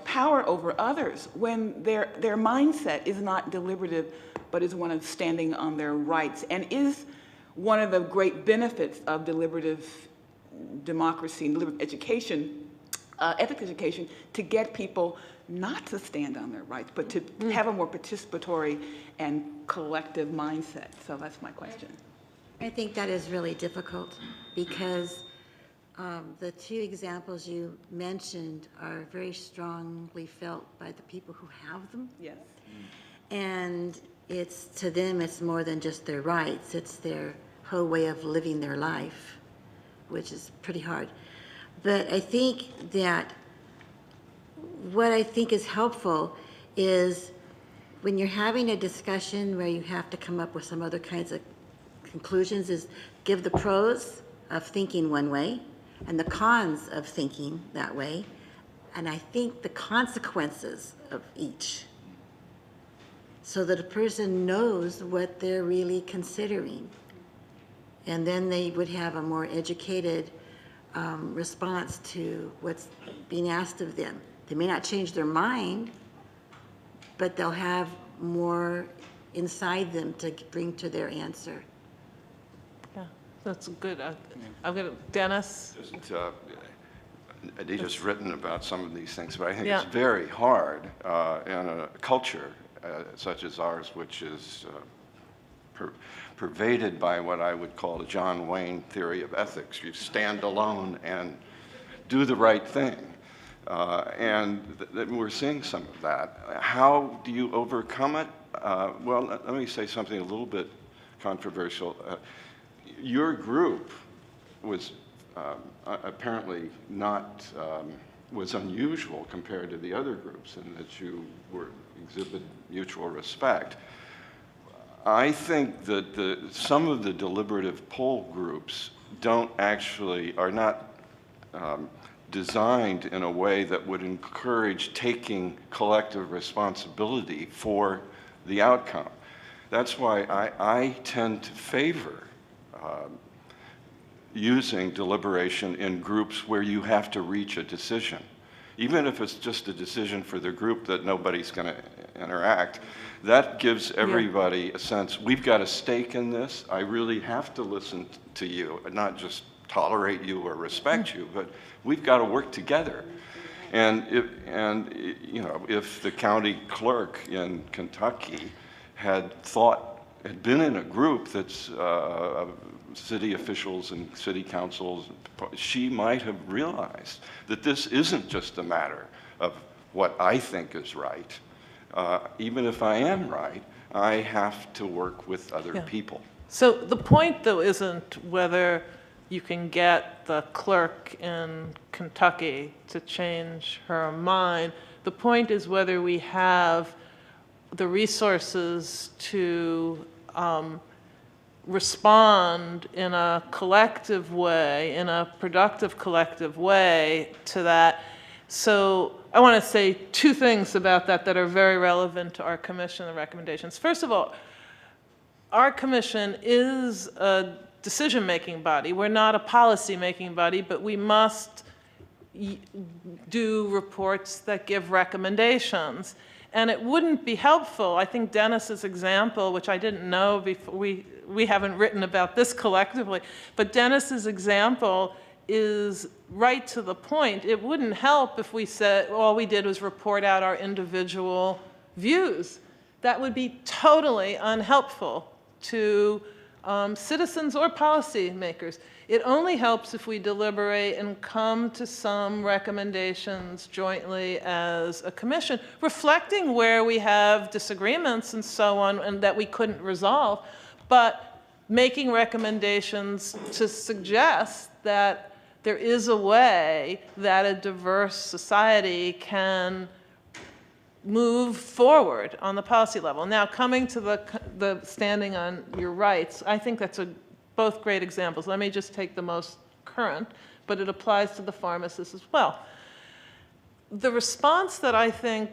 power over others when their mindset is not deliberative but is one of standing on their rights, and is one of the great benefits of deliberative democracy and deliberative education, ethics education, to get people not to stand on their rights, but to have a more participatory and collective mindset. So that's my question. I think that is really difficult because the two examples you mentioned are very strongly felt by the people who have them. Yes. And to them, it's more than just their rights. It's their whole way of living their life, which is pretty hard. But I think that what I think is helpful is when you're having a discussion where you have to come up with some other kinds of conclusions, is give the pros of thinking one way and the cons of thinking that way, and I think the consequences of each, so that a person knows what they're really considering. And then they would have a more educated response to what's being asked of them. They may not change their mind, but they'll have more inside them to bring to their answer. Yeah, that's good. I'm going to, Dennis? Just, Anita's written about some of these things, but I think Yeah. it's very hard in a culture such as ours, which is pervaded by what I would call the John Wayne theory of ethics. You stand alone and do the right thing. And we're seeing some of that. How do you overcome it? Well, let me say something a little bit controversial. Your group was apparently not, was unusual compared to the other groups in that you exhibit mutual respect. I think that some of the deliberative poll groups are not designed in a way that would encourage taking collective responsibility for the outcome. That's why I tend to favor using deliberation in groups where you have to reach a decision. Even if it's just a decision for the group that nobody's going to interact, that gives everybody a sense, we've got a stake in this, I really have to listen to you, and not just tolerate you or respect you, but we've got to work together. You know, if the county clerk in Kentucky had been in a group that's city officials and city councils, she might have realized that this isn't just a matter of what I think is right. Even if I am right, I have to work with other people. So the point, though, isn't whether you can get the clerk in Kentucky to change her mind. The point is whether we have the resources to respond in a collective way, in a productive collective way to that. So I want to say two things about that that are very relevant to our commission and recommendations. First of all, our commission is a decision-making body. We're not a policy-making body, but we must do reports that give recommendations. And it wouldn't be helpful, I think Dennis's example, which I didn't know before, we haven't written about this collectively, but Dennis's example is right to the point. It wouldn't help if we said all we did was report out our individual views. That would be totally unhelpful to citizens or policymakers. It only helps if we deliberate and come to some recommendations jointly as a commission, reflecting where we have disagreements and so on, and that we couldn't resolve, but making recommendations to suggest that there is a way that a diverse society can move forward on the policy level. Now, coming to the standing on your rights, I think that's both great examples. Let me just take the most current, but it applies to the pharmacists as well. The response that I think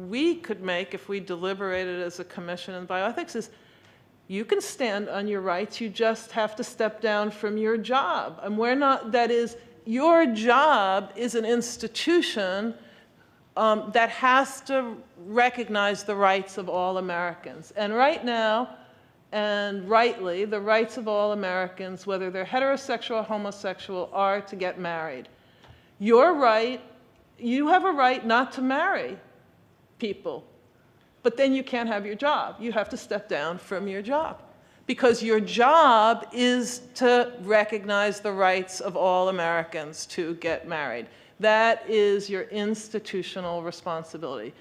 we could make if we deliberated as a commission in bioethics is, you can stand on your rights, you just have to step down from your job. And we're not, that is, your job is an institution that has to recognize the rights of all Americans. And right now, and rightly, the rights of all Americans, whether they're heterosexual or homosexual, are to get married. Your right, you have a right not to marry people, but then you can't have your job. You have to step down from your job because your job is to recognize the rights of all Americans to get married. That is your institutional responsibility.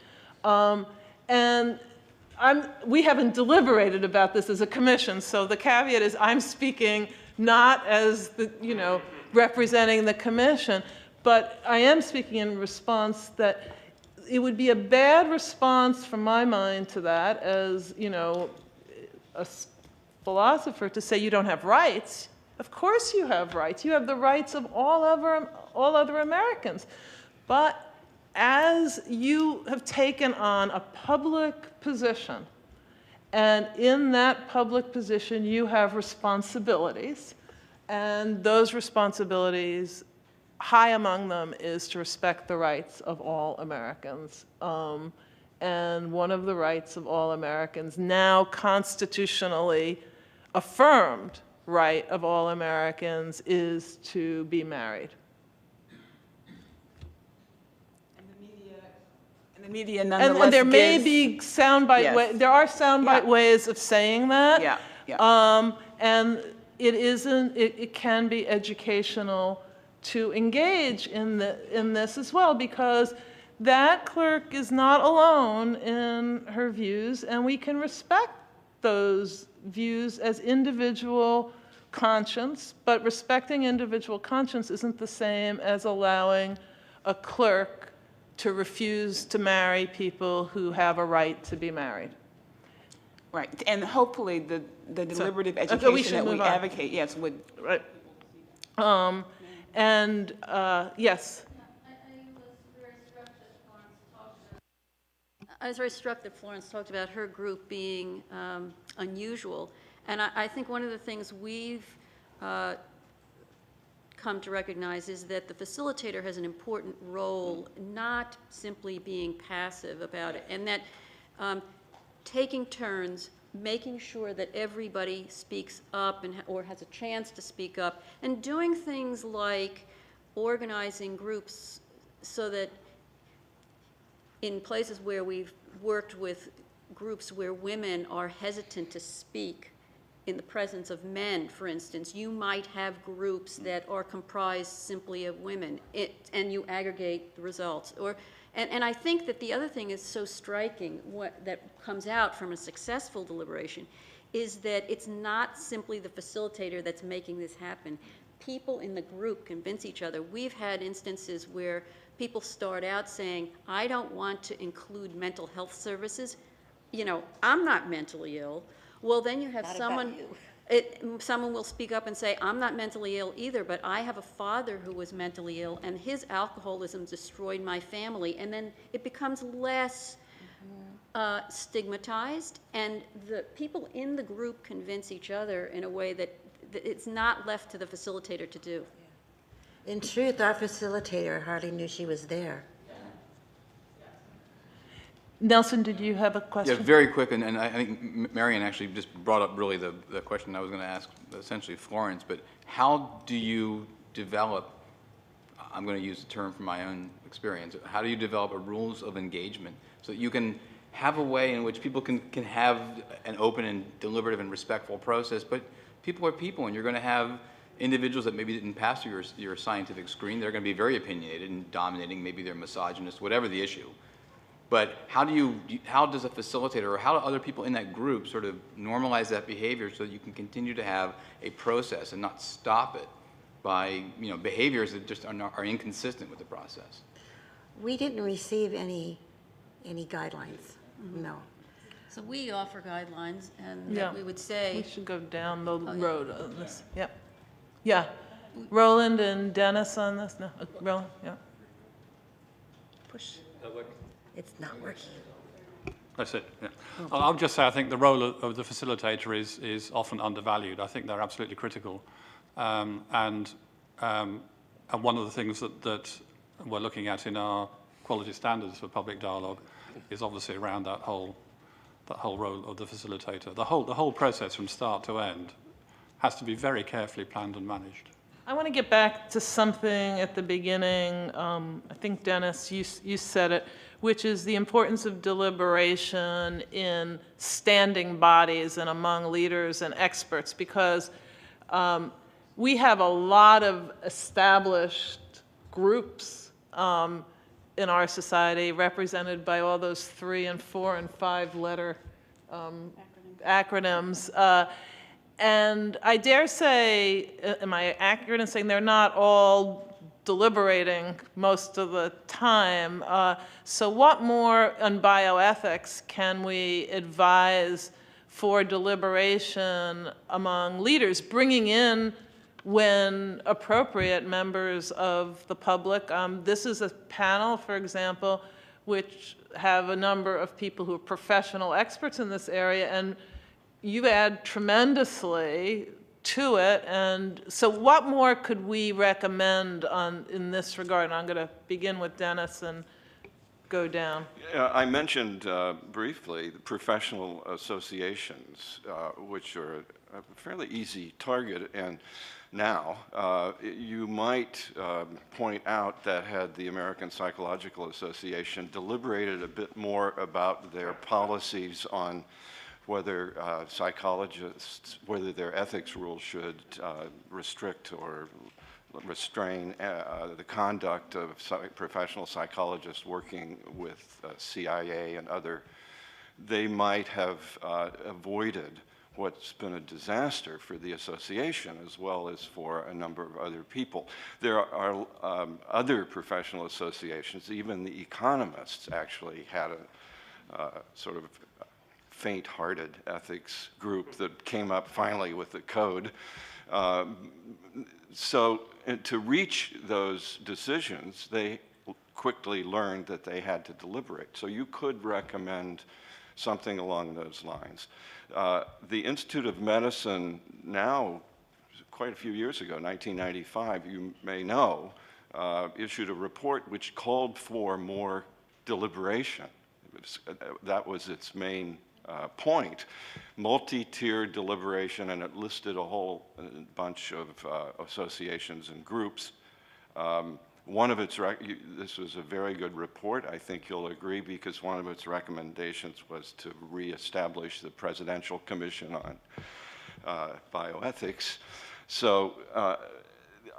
We haven't deliberated about this as a commission, so the caveat is I'm speaking not as the, representing the commission, but I am speaking in response that it would be a bad response from my mind to that as, a philosopher to say you don't have rights. Of course you have rights. You have the rights of all other Americans. But as you have taken on a public position, and in that public position you have responsibilities, and those responsibilities, high among them is to respect the rights of all Americans. And one of the rights of all Americans, now constitutionally affirmed right of all Americans, is to be married. And the media nonetheless and there may gives, be soundbite ways, there are soundbite ways of saying that. And it can be educational to engage in this as well, because that clerk is not alone in her views, and we can respect those views as individual conscience, but respecting individual conscience isn't the same as allowing a clerk to refuse to marry people who have a right to be married. Right, and hopefully the deliberative education that we advocate, yes, would. Right. Yes. I was very struck that Florence talked about her group being unusual. And I think one of the things we've come to recognize is that the facilitator has an important role, not simply being passive about it, and that taking turns, making sure that everybody speaks up or has a chance to speak up, and doing things like organizing groups so that in places where we've worked with groups where women are hesitant to speak in the presence of men, for instance, you might have groups that are comprised simply of women, and you aggregate the results. And I think that the other thing is so striking, that comes out from a successful deliberation, is that it's not simply the facilitator that's making this happen. People in the group convince each other. We've had instances where people start out saying, I don't want to include mental health services. You know, I'm not mentally ill. Well, then you have someone will speak up and say, I'm not mentally ill either, but I have a father who was mentally ill, and his alcoholism destroyed my family. And then it becomes less stigmatized, and the people in the group convince each other in a way that it's not left to the facilitator to do. In truth, our facilitator hardly knew she was there. Nelson, did you have a question? Yeah, very quick, and I think Marian actually just brought up really the question I was going to ask, essentially Florence, but how do you develop, I'm going to use the term from my own experience, how do you develop a rules of engagement so that you can have a way in which people can have an open and deliberative and respectful process, but people are people, and you're going to have individuals that maybe didn't pass through your scientific screen. They're going to be very opinionated and dominating, maybe they're misogynist, whatever the issue. But how does a facilitator or how do other people in that group sort of normalize that behavior so that you can continue to have a process and not stop it by, you know, behaviors that just are inconsistent with the process? We didn't receive any guidelines, no. So we offer guidelines, and Yeah. we would say, We should go down the yeah. road on this. Yep. Yeah. Roland and Dennis on this? No, Roland, yeah. Push. It's not working. That's it, yeah. I'll just say I think the role of the facilitator is often undervalued. I think they're absolutely critical. And one of the things that we're looking at in our quality standards for public dialogue is obviously around that whole role of the facilitator. The whole process from start to end has to be very carefully planned and managed. I want to get back to something at the beginning. I think, Dennis, you said it, which is the importance of deliberation in standing bodies and among leaders and experts, because we have a lot of established groups in our society represented by all those 3 and 4 and 5 letter acronyms. And I dare say, am I accurate in saying they're not all deliberating most of the time? So what more on bioethics can we advise for deliberation among leaders, bringing in, when appropriate, members of the public? This is a panel, for example, which have a number of people who are professional experts in this area, and you add tremendously to it. And so what more could we recommend in this regard? And I'm going to begin with Dennis and go down. I mentioned briefly the professional associations, which are a fairly easy target. And now, you might point out that had the American Psychological Association deliberated a bit more about their policies on whether psychologists, whether their ethics rules should restrict or restrain the conduct of professional psychologists working with CIA and other, they might have avoided what's been a disaster for the association as well as for a number of other people. There are other professional associations, even the economists actually had a sort of faint-hearted ethics group that came up finally with the code. So to reach those decisions, they quickly learned that they had to deliberate. So you could recommend something along those lines. The Institute of Medicine now, quite a few years ago, 1995, you may know, issued a report which called for more deliberation. That was its main point, multi-tiered deliberation, and it listed a whole bunch of associations and groups. One of its, this was a very good report, I think you'll agree, because one of its recommendations was to reestablish the Presidential Commission on Bioethics. So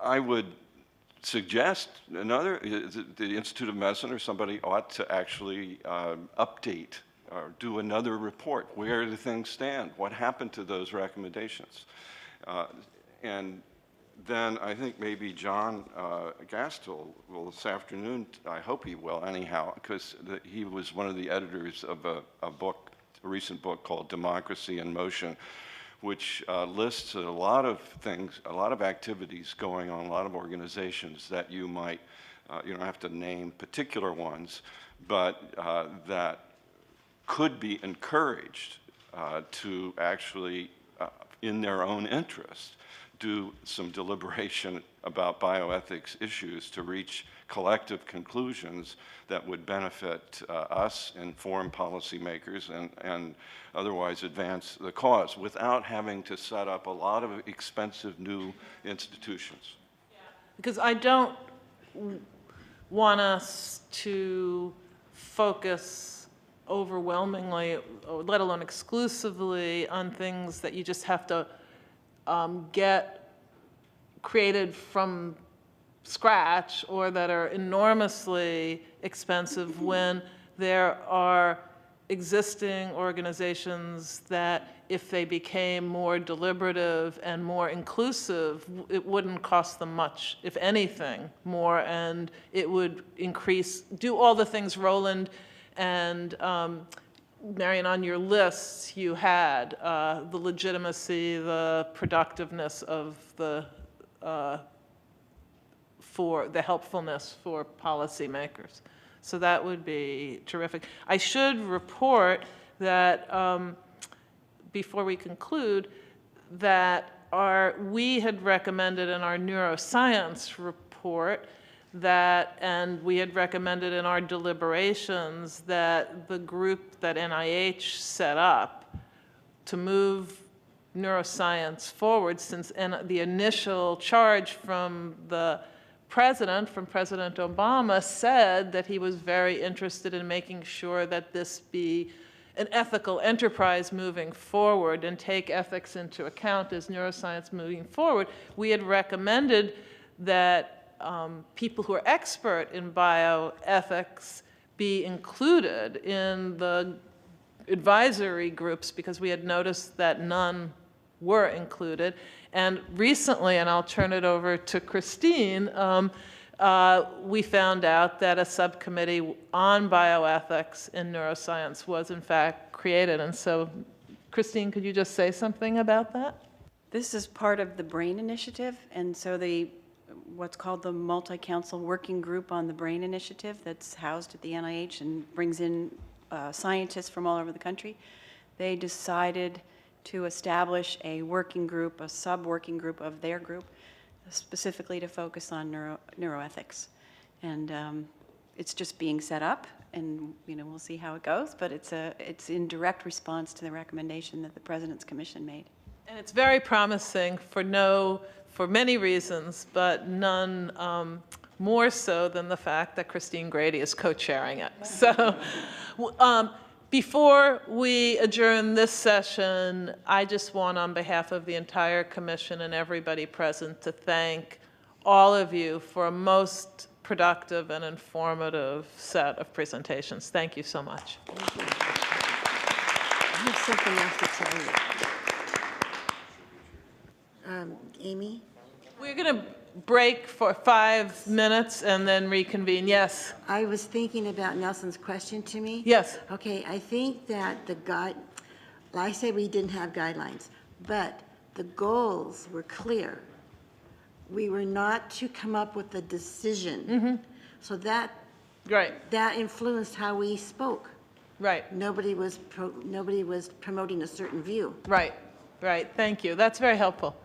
I would suggest the Institute of Medicine or somebody ought to actually update or do another report. Where do things stand? What happened to those recommendations? And then I think maybe John Gastel will this afternoon, I hope he will anyhow, because he was one of the editors of a book, a recent book called Democracy in Motion, which lists a lot of things, a lot of activities going on, a lot of organizations that you might, you don't have to name particular ones, but that could be encouraged to actually, in their own interest, do some deliberation about bioethics issues to reach collective conclusions that would benefit us, inform policymakers, and otherwise advance the cause without having to set up a lot of expensive new institutions. Because I don't want us to focus overwhelmingly, or let alone exclusively, on things that you just have to get created from scratch or that are enormously expensive when there are existing organizations that, if they became more deliberative and more inclusive, it wouldn't cost them much, if anything, more, and it would do all the things Roland and Marion, on your lists, you had the legitimacy, the productiveness of for the helpfulness for policymakers. So that would be terrific. I should report that, before we conclude, that we had recommended in our neuroscience report that, and we had recommended in our deliberations, that the group that NIH set up to move neuroscience forward, since the initial charge from President Obama, said that he was very interested in making sure that this be an ethical enterprise moving forward and take ethics into account as neuroscience moving forward. We had recommended that people who are expert in bioethics be included in the advisory groups, because we had noticed that none were included. And recently, and I'll turn it over to Christine, we found out that a subcommittee on bioethics in neuroscience was in fact created. And so, Christine, could you just say something about that? This is part of the BRAIN Initiative, and so what's called the Multi-Council Working Group on the BRAIN Initiative that's housed at the NIH and brings in scientists from all over the country. They decided to establish a working group, a sub-working group of their group, specifically to focus on neuroethics. And it's just being set up, and we'll see how it goes, but it's in direct response to the recommendation that the President's Commission made. And it's very promising for many reasons, but none more so than the fact that Christine Grady is co-chairing it. So before we adjourn this session, I just want, on behalf of the entire commission and everybody present, to thank all of you for a most productive and informative set of presentations. Thank you so much. I have something else to tell you. Amy? We're going to break for 5 minutes and then reconvene. Yes? I was thinking about Nelson's question to me. Yes. Okay, I think that I said we didn't have guidelines, but the goals were clear. We were not to come up with a decision. Mm-hmm. So that influenced how we spoke. Right. Nobody was promoting a certain view. Right. Thank you. That's very helpful.